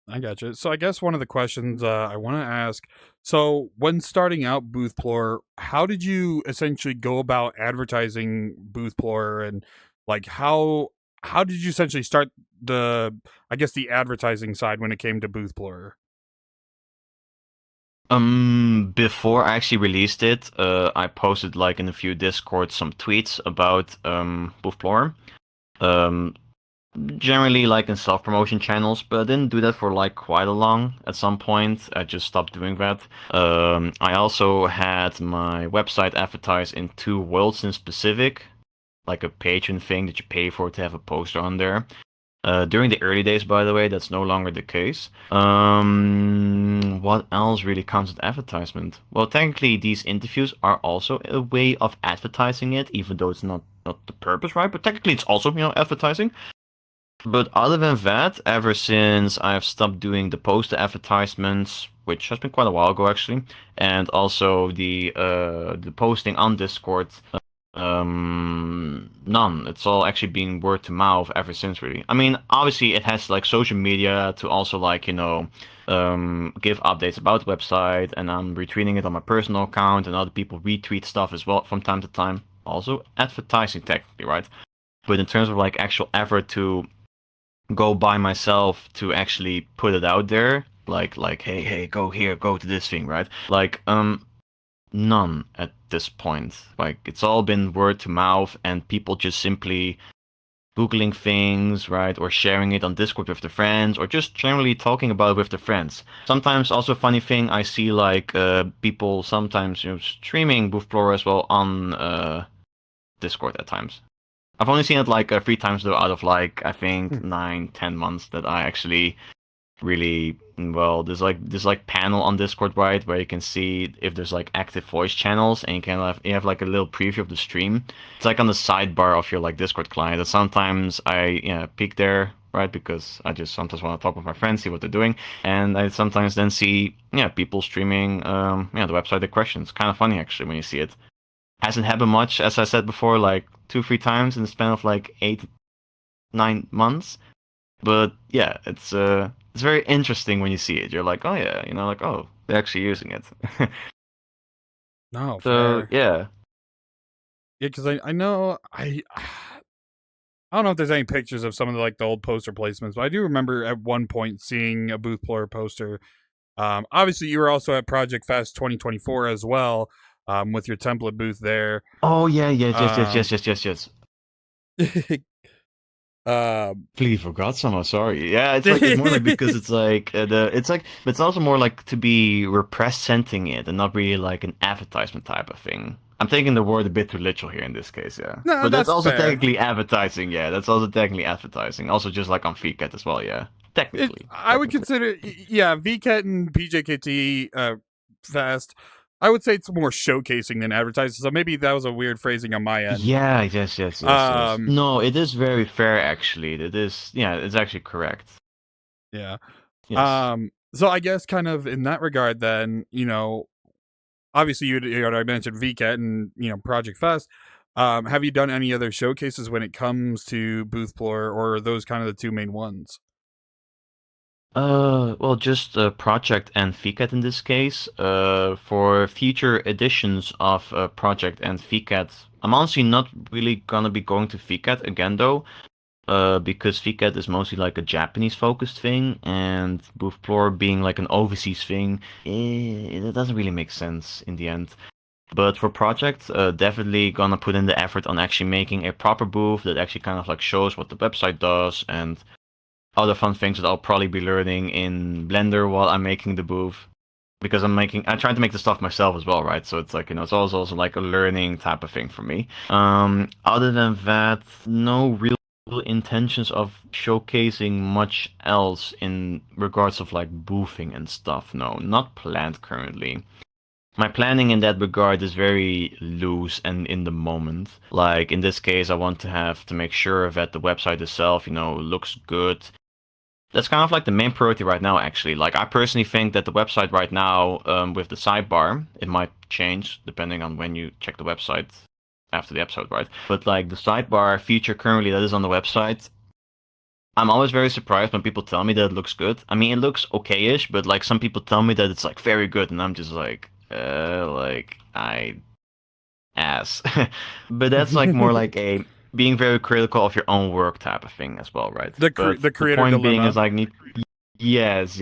[SPEAKER 1] I gotcha. So I guess one of the questions I want to ask, so when starting out BoothPlorer, how did you essentially go about advertising BoothPlorer, and like how did you essentially start the the advertising side when it came to BoothPlorer?
[SPEAKER 2] Before I actually released it, I posted like in a few Discords some tweets about BoothPlorer. Generally like in self-promotion channels, but I didn't do that for like quite a long. At some point, I just stopped doing that. I also had my website advertised in 2 worlds in specific, like a patron thing that you pay for to have a poster on there. During the early days, by the way, that's no longer the case. What else really counts as advertisement? Well, technically, these interviews are also a way of advertising it, even though it's not the purpose, right? But technically, it's also advertising. But other than that, ever since I've stopped doing the poster advertisements, which has been quite a while ago actually, and also the posting on Discord, none. It's all actually been word to mouth ever since, really. I mean, obviously it has like social media to also like give updates about the website, and I'm retweeting it on my personal account, and other people retweet stuff as well from time to time. Also advertising technically, right? But in terms of like actual effort to go by myself to actually put it out there, like hey, go here, go to this thing, right? Like none at this point. Like it's all been word to mouth and people just simply googling things, right, or sharing it on Discord with their friends, or just generally talking about it with their friends. Sometimes also funny thing, I see like people sometimes streaming BoothPlorer as well on Discord at times. I've only seen it like 3 times though out of like I think 9-10 months that I actually really there's like panel on Discord, right, where you can see if there's like active voice channels, and you have like a little preview of the stream. It's like on the sidebar of your like Discord client, and sometimes I peek there, right, because I just sometimes want to talk with my friends, see what they're doing, and I sometimes then see people streaming the website, the questions. Kind of funny actually when you see it. Hasn't happened much, as I said before, like 2-3 times in the span of like 8-9 months. But yeah, it's very interesting when you see it. You're like, oh yeah, like, oh, they're actually using it.
[SPEAKER 1] No,
[SPEAKER 2] so
[SPEAKER 1] fair.
[SPEAKER 2] yeah.
[SPEAKER 1] Yeah, because I know I don't know if there's any pictures of some of the old poster placements, but I do remember at one point seeing a BoothPlorer poster. Obviously, you were also at Project Fest 2024 as well. With your template booth there.
[SPEAKER 2] Oh yeah, yes. Completely forgot somehow. Sorry. Yeah, it's like it's more like because it's like but it's also more like to be representing it and not really like an advertisement type of thing. I'm taking the word a bit too literal here in this case, yeah.
[SPEAKER 1] No,
[SPEAKER 2] but that's also
[SPEAKER 1] fair.
[SPEAKER 2] technically advertising, yeah. That's also technically advertising. Also just like on VRChat as well, yeah. Technically.
[SPEAKER 1] I would consider, VRChat and PJKT Fest. I would say it's more showcasing than advertising. So maybe that was a weird phrasing on my end.
[SPEAKER 2] Yeah, yes. No, it is very fair actually. It is, it's actually correct.
[SPEAKER 1] Yeah.
[SPEAKER 2] Yes.
[SPEAKER 1] So I guess kind of in that regard then, obviously you already mentioned VRChat and, Project Fest. Have you done any other showcases when it comes to BoothPlorer, or are those kind of the 2 main ones?
[SPEAKER 2] Well, just Project and VRChat in this case. For future editions of Project and VRChat, I'm honestly not really gonna be going to VRChat again though. because VCAT is mostly like a Japanese focused thing, and BOOTHPLORER being like an overseas thing, it doesn't really make sense in the end. But for projects, definitely gonna put in the effort on actually making a proper booth that actually kind of like shows what the website does and other fun things that I'll probably be learning in Blender while I'm making the booth. Because I'm trying to make the stuff myself as well, right? So it's like, it's also like a learning type of thing for me. Other than that, no real intentions of showcasing much else in regards of like boothing and stuff. No, not planned currently. My planning in that regard is very loose and in the moment. Like in this case, I want to have to make sure that the website itself, looks good. That's kind of like the main priority right now, actually. Like, I personally think that the website right now, with the sidebar, it might change depending on when you check the website after the episode, right? But like the sidebar feature currently that is on the website, I'm always very surprised when people tell me that it looks good. I mean, it looks okay-ish, but like some people tell me that it's like very good, and I'm just like, I ass. But that's like more like a being very critical of your own work type of thing as well, right?
[SPEAKER 1] The
[SPEAKER 2] But
[SPEAKER 1] the
[SPEAKER 2] the
[SPEAKER 1] creator
[SPEAKER 2] point being
[SPEAKER 1] dilemma.
[SPEAKER 2] is like yes,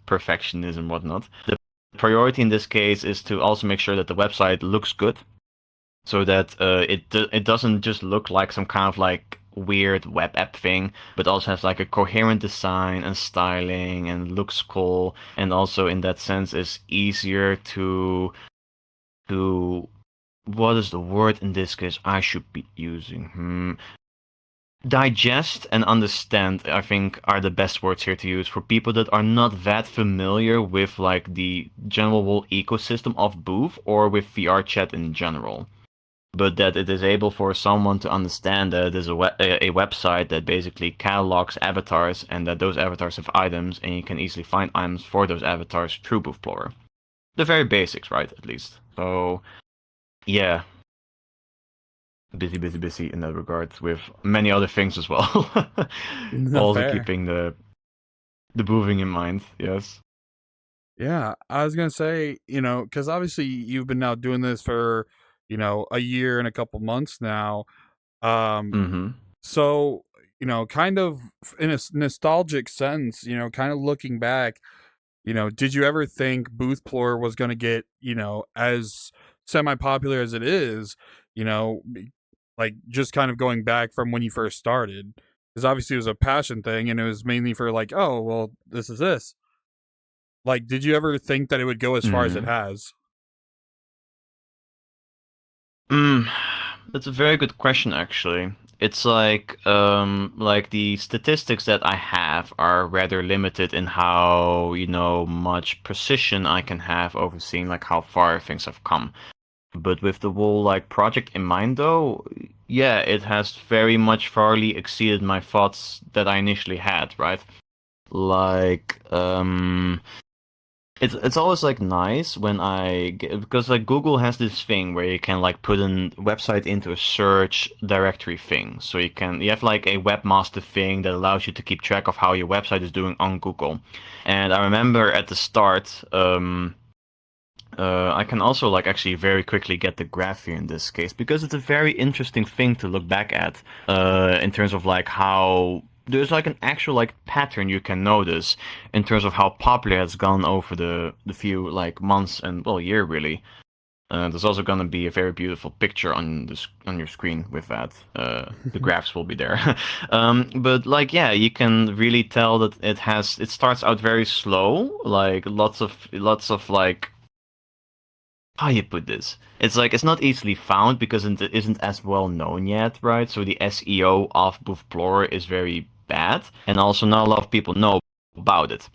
[SPEAKER 2] perfectionism, whatnot. The priority in this case is to also make sure that the website looks good, so that it doesn't just look like some kind of like weird web app thing, but also has like a coherent design and styling and looks cool, and also in that sense is easier to what is the word in this case I should be using? Digest and understand, I think, are the best words here to use for people that are not that familiar with like the general whole ecosystem of Booth or with VRChat in general. But that it is able for someone to understand that it is a website that basically catalogs avatars, and that those avatars have items, and you can easily find items for those avatars through BOOTHPLORER. The very basics, right? At least. So, yeah, busy in that regard with many other things as well.
[SPEAKER 1] No,
[SPEAKER 2] Also
[SPEAKER 1] fair.
[SPEAKER 2] keeping the moving in mind. Yes.
[SPEAKER 1] Yeah, I was gonna say, because obviously you've been now doing this for, a year and a couple months now. Um,
[SPEAKER 2] Mm-hmm.
[SPEAKER 1] so kind of in a nostalgic sense, kind of looking back, did you ever think BOOTHPLORER was gonna get, as semi-popular as it is, like just kind of going back from when you first started? Because obviously it was a passion thing, and it was mainly for like, oh, well, this is this. Like, did you ever think that it would go as far as it
[SPEAKER 2] Mm-hmm.
[SPEAKER 1] has?
[SPEAKER 2] That's a very good question, actually. It's like the statistics that I have are rather limited in how, much precision I can have overseeing like how far things have come. But with the whole like project in mind though, yeah, it has very much farly exceeded my thoughts that I initially had, right? Like, it's always like nice when because like Google has this thing where you can like put a website into a search directory thing. So you have like a webmaster thing that allows you to keep track of how your website is doing on Google. And I remember at the start, I can also like actually very quickly get the graph here in this case because it's a very interesting thing to look back at in terms of like how there's like an actual like pattern you can notice in terms of how popular it's gone over the few like months and well year really. There's also gonna be a very beautiful picture on on your screen with that. The graphs will be there. But like yeah, you can really tell that it starts out very slow, like lots of like how you put this? It's like it's not easily found because it isn't as well known yet, right? So the SEO of BOOTHPLORER is very bad, and also not a lot of people know about it.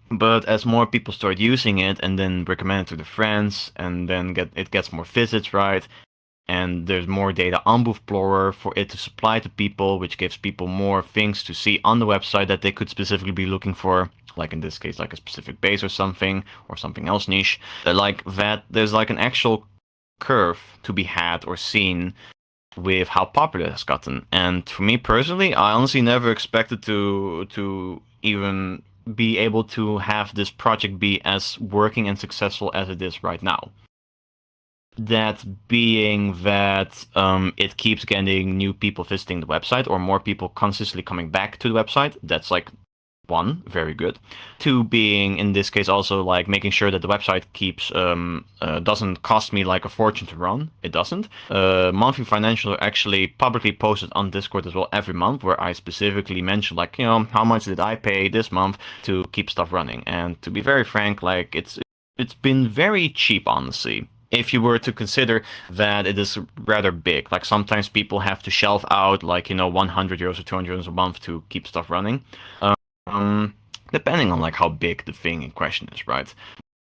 [SPEAKER 2] But as more people start using it and then recommend it to their friends, and then it gets more visits, right? And there's more data on BOOTHPLORER for it to supply to people, which gives people more things to see on the website that they could specifically be looking for, like in this case, like a specific base or something else niche. Like that, there's like an actual curve to be had or seen with how popular it has gotten. And for me personally, I honestly never expected to even be able to have this project be as working and successful as it is right now. That being that it keeps getting new people visiting the website or more people consistently coming back to the website. That's like one, very good. Two being in this case also like making sure that the website keeps doesn't cost me like a fortune to run. It doesn't. Monthly financials are actually publicly posted on Discord as well every month, where I specifically mention like, you know, how much did I pay this month to keep stuff running. And to be very frank, like it's been very cheap, honestly. If you were to consider that it is rather big, like sometimes people have to shelf out like, you know, 100 euros or 200 euros a month to keep stuff running. Um, Depending on like how big the thing in question is, right?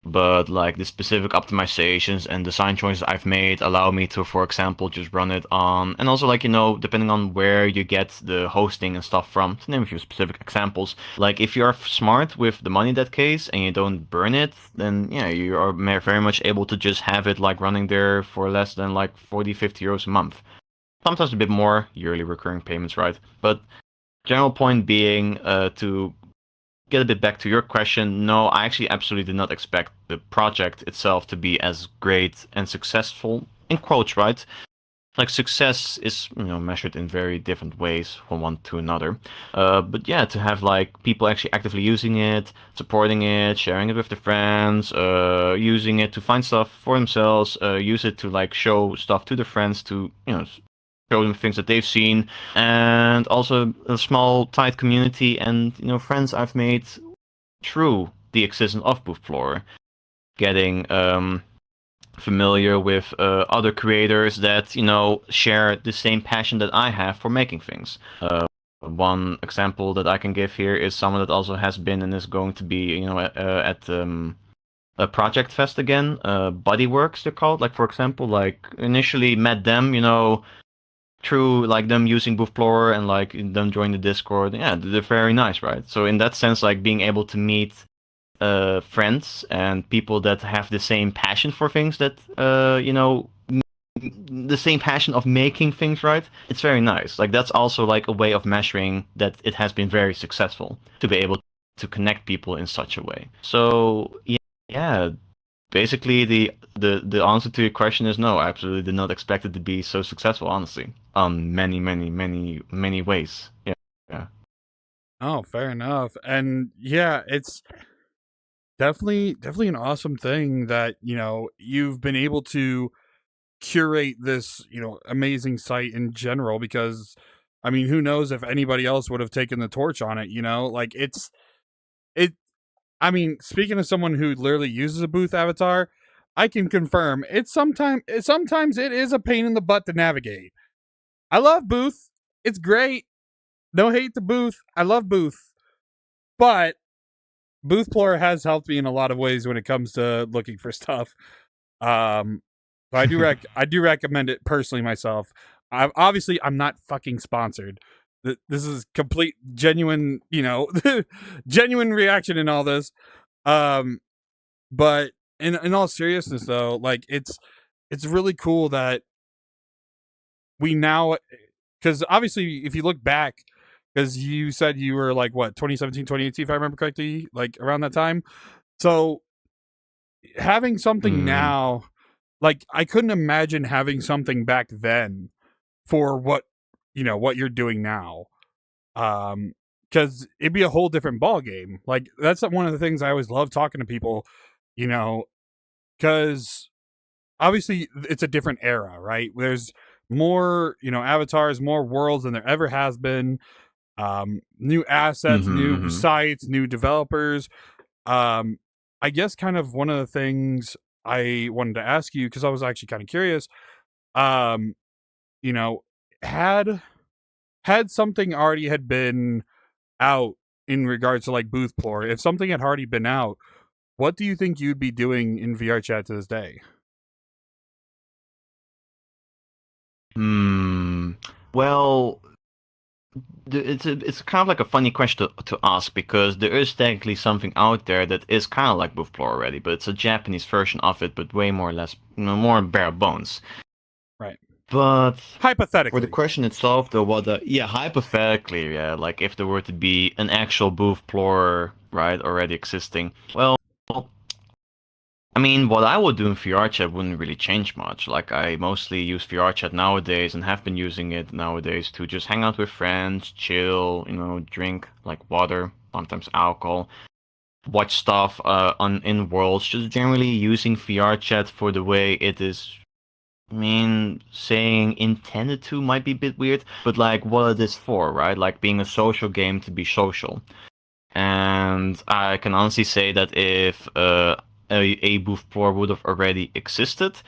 [SPEAKER 2] But like the specific optimizations and design choices I've made allow me to, for example, just run it on, and also like, you know, depending on where you get the hosting and stuff from, to name a few specific examples, like if you're smart with the money in that case and you don't burn it, then yeah, you are very much able to just have it like running there for less than like 40, 50 euros a month. Sometimes a bit more, yearly recurring payments, right? But general point being, to get a bit back to your question, no, I actually absolutely did not expect the project itself to be as great and successful, in quotes, right? Like success is, you know, measured in very different ways from one to another. But yeah, to have like people actually actively using it, supporting it, sharing it with their friends, using it to find stuff for themselves, use it to like show stuff to their friends to, you know, show them things that they've seen, and also a small tight community and, you know, friends I've made through the existence of BOOTHPLORER, getting familiar with other creators that, you know, share the same passion that I have for making things. One example that I can give here is someone that also has been and is going to be, you know, at a Project Fest again. Bodyworks they're called. Like for example, like initially met them, you know, through like them using BOOTHPLORER and like them joining the Discord. Yeah, they're very nice, right? So in that sense, like being able to meet friends and people that have the same passion for things that you know, the same passion of making things, right? It's very nice. Like that's also like a way of measuring that it has been very successful to be able to connect people in such a way. So yeah, basically the answer to your question is no. I absolutely did not expect it to be so successful, honestly, on many ways. Yeah, yeah.
[SPEAKER 1] Oh, fair enough. And yeah, it's definitely an awesome thing that, you know, you've been able to curate this, you know, amazing site in general, because I mean, who knows if anybody else would have taken the torch on it, you know? Like it I mean, speaking of someone who literally uses a booth avatar, I can confirm sometimes it is a pain in the butt to navigate. I love Booth. It's great. No hate to Booth. I love Booth. But BOOTHPLORER has helped me in a lot of ways when it comes to looking for stuff. Um, but I do recommend it personally myself. Obviously I'm not fucking sponsored. This is complete genuine, you know, genuine reaction in all this. Um, but in all seriousness though, like it's really cool that we now, because obviously if you look back, because you said you were like what 2017 2018 if I remember correctly, like around that time, so having something
[SPEAKER 2] Mm.
[SPEAKER 1] now, like I couldn't imagine having something back then for what, you know, what you're doing now. Because it'd be a whole different ball game. Like that's one of the things I always love talking to people, you know, because obviously it's a different era, right? There's more, you know, avatars, more worlds than there ever has been. New assets, new
[SPEAKER 2] Mm-hmm.
[SPEAKER 1] sites, new developers. Um, I guess kind of one of the things I wanted to ask you, because I was actually kind of curious, um, you know, had something already had been out in regards to like BOOTHPLORER, if something had already been out, what do you think you'd be doing in VRChat to this day?
[SPEAKER 2] Hmm. Well, it's kind of like a funny question to ask because there is technically something out there that is kind of like BOOTHPLORER already, but it's a Japanese version of it, but way more or less, you know, more bare bones.
[SPEAKER 1] Right.
[SPEAKER 2] But for the
[SPEAKER 1] Hypothetically.
[SPEAKER 2] question itself, though, yeah, hypothetically, yeah, like if there were to be an actual BOOTHPLORER, right, already existing, well, I mean, what I would do in VRChat wouldn't really change much. Like, I mostly use VRChat nowadays and have been using it nowadays to just hang out with friends, chill, drink like water, sometimes alcohol, watch stuff on in worlds, just generally using VRChat for the way it is. I mean, saying intended to might be a bit weird, but like what it is for, right? Like being a social game to be social. And I can honestly say that if a BOOTHPLORER would have already existed,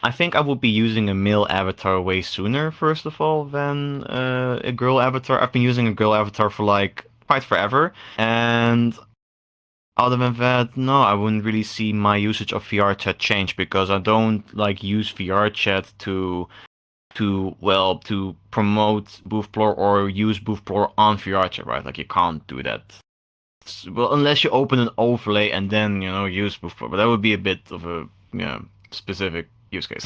[SPEAKER 2] I think I would be using a male avatar way sooner, first of all, than a girl avatar. I've been using a girl avatar for like quite forever, and other than that, no, I wouldn't really see my usage of VRChat change because I don't like use VRChat to promote BOOTHPLORER or use BOOTHPLORER on VRChat, right? Like you can't do that. Well, unless you open an overlay and then use BOOTHPLORER, but that would be a bit of a specific use case.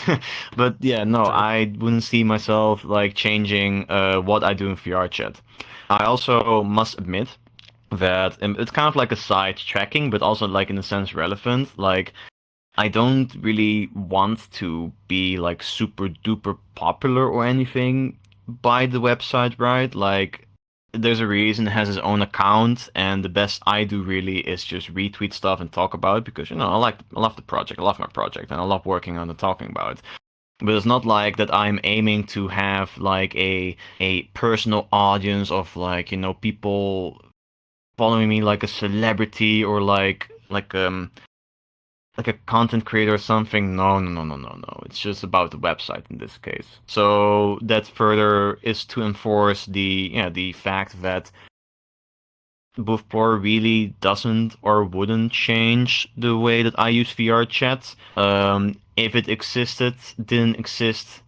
[SPEAKER 2] But yeah, no,
[SPEAKER 1] Sure.
[SPEAKER 2] I wouldn't see myself like changing what I do in VRChat. I also must admit that it's kind of like a side tracking, but also like in a sense relevant. Like I don't really want to be like super duper popular or anything by the website, right? Like there's a reason it has its own account, and the best I do really is just retweet stuff and talk about it because I love the project, I love my project, and I love working on and talking about it. But it's not like that I'm aiming to have like a personal audience of like people following me like a celebrity or like a content creator or something. No, no, no, no, no, no. It's just about the website in this case. So that further is to enforce the fact that BOOTHPLORER really doesn't or wouldn't change the way that I use VRChat. If it existed, didn't exist,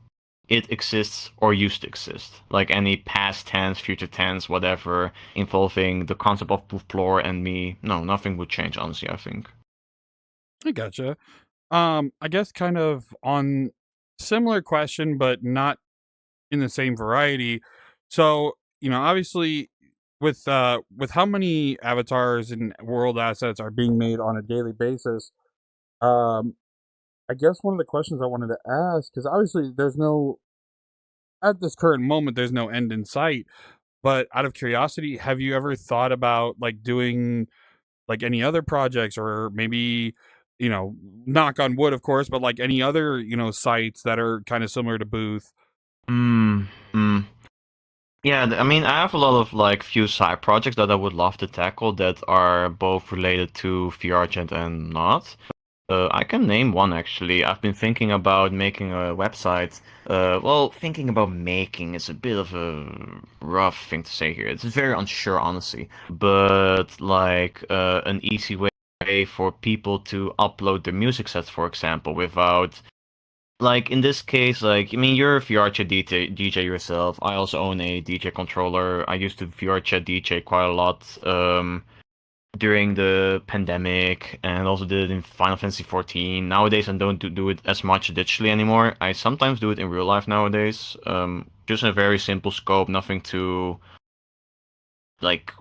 [SPEAKER 2] it exists or used to exist. Like any past tense, future tense, whatever, involving the concept of BOOTHPLORER and me, no, nothing would change, honestly, I think.
[SPEAKER 1] I gotcha. I guess kind of on similar question, but not in the same variety. So, obviously with how many avatars and world assets are being made on a daily basis, um, I guess one of the questions I wanted to ask, because obviously there's no at this current moment there's no end in sight, but out of curiosity, have you ever thought about like doing like any other projects or maybe knock on wood of course, but like any other sites that are kind of similar to Booth?
[SPEAKER 2] Hmm. Hmm. Yeah, I mean, I have a lot of like few side projects that I would love to tackle that are both related to VRChat and not. I can name one actually. I've been thinking about making a website. Well, thinking about making is a bit of a rough thing to say here. It's very unsure, honestly. But like an easy way for people to upload their music sets, for example, without like in this case, like I mean, you're a VRChat DJ yourself. I also own a DJ controller. I used to VRChat DJ quite a lot. During the pandemic and also did it in Final Fantasy 14. Nowadays, I don't do it as much digitally anymore. I sometimes do it in real life nowadays. Just a very simple scope, nothing too like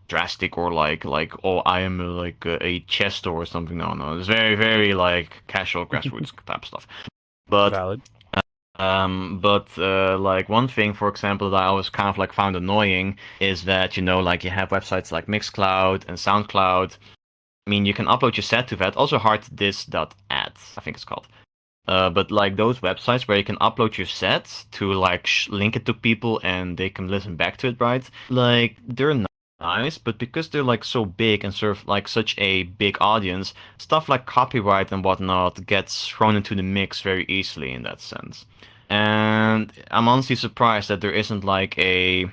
[SPEAKER 2] drastic or like oh I am like a chest or something. No, no, it's very very like casual grassroots type stuff. But
[SPEAKER 1] Valid.
[SPEAKER 2] like one thing, for example, that I always kind of like found annoying is that like you have websites like Mixcloud and SoundCloud. I mean, you can upload your set to that. Also, harddisk.ads, I think it's called. But like those websites where you can upload your set to like link it to people and they can listen back to it, right? Like they're nice, but because they're like so big and serve like such a big audience, stuff like copyright and whatnot gets thrown into the mix very easily in that sense. And I'm honestly surprised that there isn't like a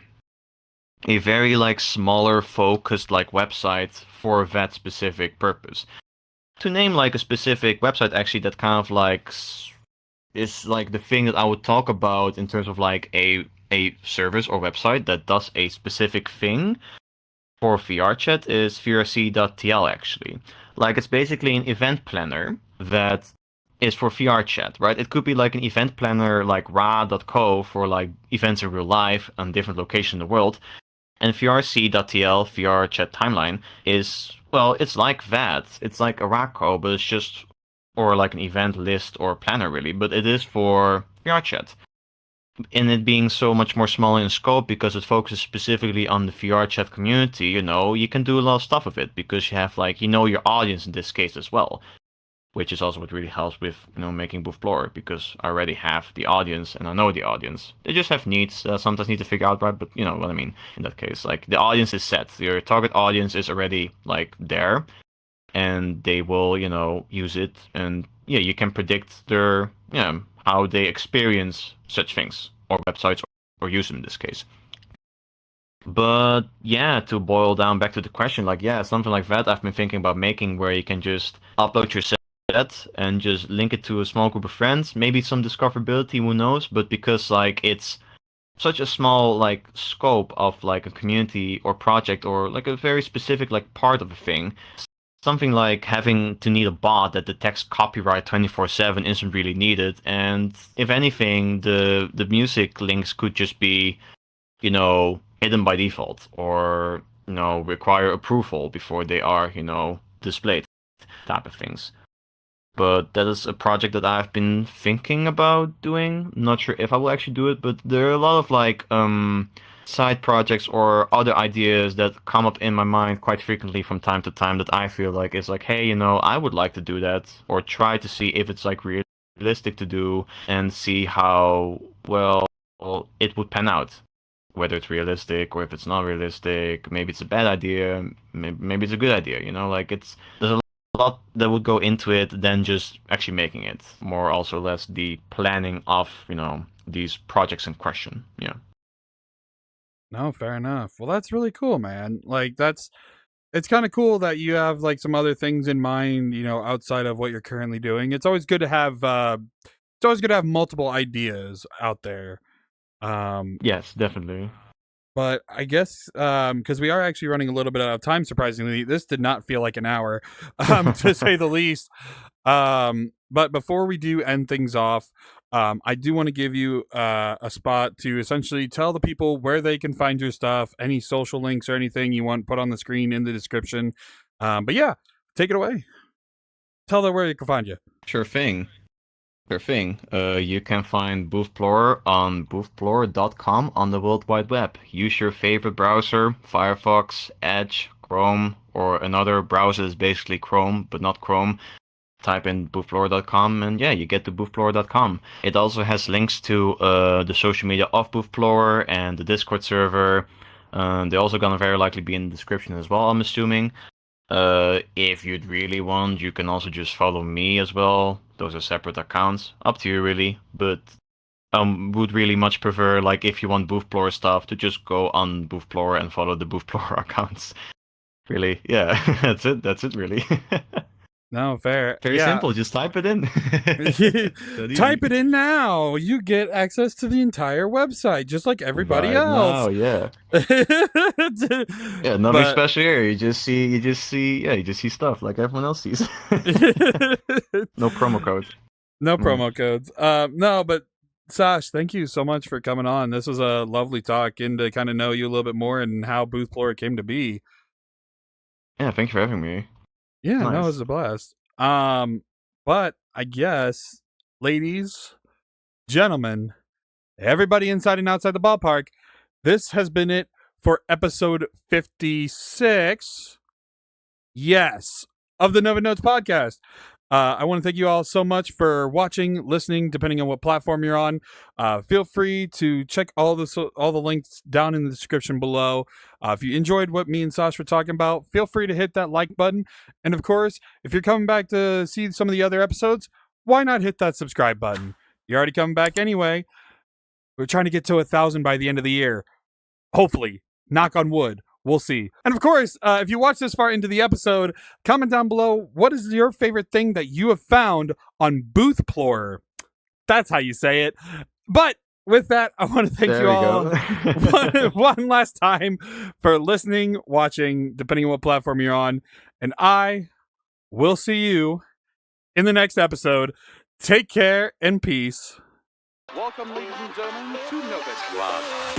[SPEAKER 2] very like smaller focused like website for that specific purpose. To name like a specific website actually that kind of like is like the thing that I would talk about in terms of like a service or website that does a specific thing for VRChat is VRC.tl actually. Like it's basically an event planner that is for VRChat, right? It could be like an event planner like ra.co for like events in real life on different locations in the world. And VRC.tl, VRChat timeline, is, well, it's like that. It's like a Raco, but it's just or like an event list or planner really, but it is for VRChat. And it being so much more small in scope because it focuses specifically on the VRChat community, you can do a lot of stuff with it because you have your audience in this case as well, which is also what really helps with making BOOTHPLORER, because I already have the audience and I know the audience. They just have needs, sometimes need to figure out, right? But you know what I mean in that case. Like the audience is set, your target audience is already like there, and they will use it, and yeah, you can predict their how they experience such things or websites or use them in this case. But yeah, to boil down back to the question, something like that I've been thinking about making, where you can just upload your set and just link it to a small group of friends. Maybe some discoverability, who knows? But because it's such a small scope of a community or project or a very specific part of a thing, something like having to need a bot that detects copyright 24/7 isn't really needed. And if anything, the music links could just be hidden by default, or require approval before they are displayed, type of things. But that is a project that I've been thinking about doing. Not sure if I will actually do it, but there are a lot of side projects or other ideas that come up in my mind quite frequently from time to time that I feel is hey, I would like to do that, or try to see if it's realistic to do, and see how well it would pan out. Whether it's realistic or if it's not realistic, maybe it's a bad idea, maybe it's a good idea. There's a lot that would go into it than just actually making it. More also less the planning of these projects in question. Yeah.
[SPEAKER 1] No, fair enough. Well, that's really cool, man. It's kind of cool that you have some other things in mind, outside of what you're currently doing. It's always good to have multiple ideas out there.
[SPEAKER 2] Yes, definitely.
[SPEAKER 1] But I guess because we are actually running a little bit out of time, surprisingly, this did not feel like an hour, to say the least. But before we do end things off, I do want to give you a spot to essentially tell the people where they can find your stuff, any social links or anything you want put on the screen in the description. But yeah, take it away. Tell them where you can find you.
[SPEAKER 2] Sure thing. You can find BOOTHPLORER on boothplorer.com on the World Wide Web. Use your favorite browser, Firefox, Edge, Chrome, or another browser is basically Chrome, but not Chrome. Type in boothplorer.com, and yeah, you get to boothplorer.com. It also has links to the social media of BOOTHPLORER and the Discord server. They're also gonna very likely be in the description as well, I'm assuming. If you'd really want, you can also just follow me as well. Those are separate accounts. Up to you, really. But would really much prefer, if you want BOOTHPLORER stuff, to just go on BOOTHPLORER and follow the BOOTHPLORER accounts. Really, yeah, that's it, really.
[SPEAKER 1] No, fair.
[SPEAKER 2] Very simple. Just type it in.
[SPEAKER 1] Type it in now. You get access to the entire website, just like everybody else.
[SPEAKER 2] Oh yeah. Yeah, nothing special here. You just see stuff like everyone else sees. No promo codes.
[SPEAKER 1] No promo codes. No, but Sasch, thank you so much for coming on. This was a lovely talk, and to kind of know you a little bit more and how BOOTHPLORER came to be.
[SPEAKER 2] Yeah, thank you for having me.
[SPEAKER 1] Yeah, nice. No, it was a blast. But I guess, ladies, gentlemen, everybody inside and outside the ballpark, this has been it for episode 56. Yes, of the Noved Notes podcast. I want to thank you all so much for watching, listening, depending on what platform you're on. Feel free to check all the links down in the description below. If you enjoyed what me and Sasch were talking about, feel free to hit that like button. And of course, if you're coming back to see some of the other episodes, why not hit that subscribe button? You're already coming back anyway. We're trying to get to 1,000 by the end of the year. Hopefully. Knock on wood. We'll see. And of course, if you watch this far into the episode, comment down below, what is your favorite thing that you have found on BOOTHPLORER? That's how you say it. But with that, I want to thank you all one last time for listening, watching, depending on what platform you're on. And I will see you in the next episode. Take care and peace. Welcome, ladies and gentlemen, to Noved Notes.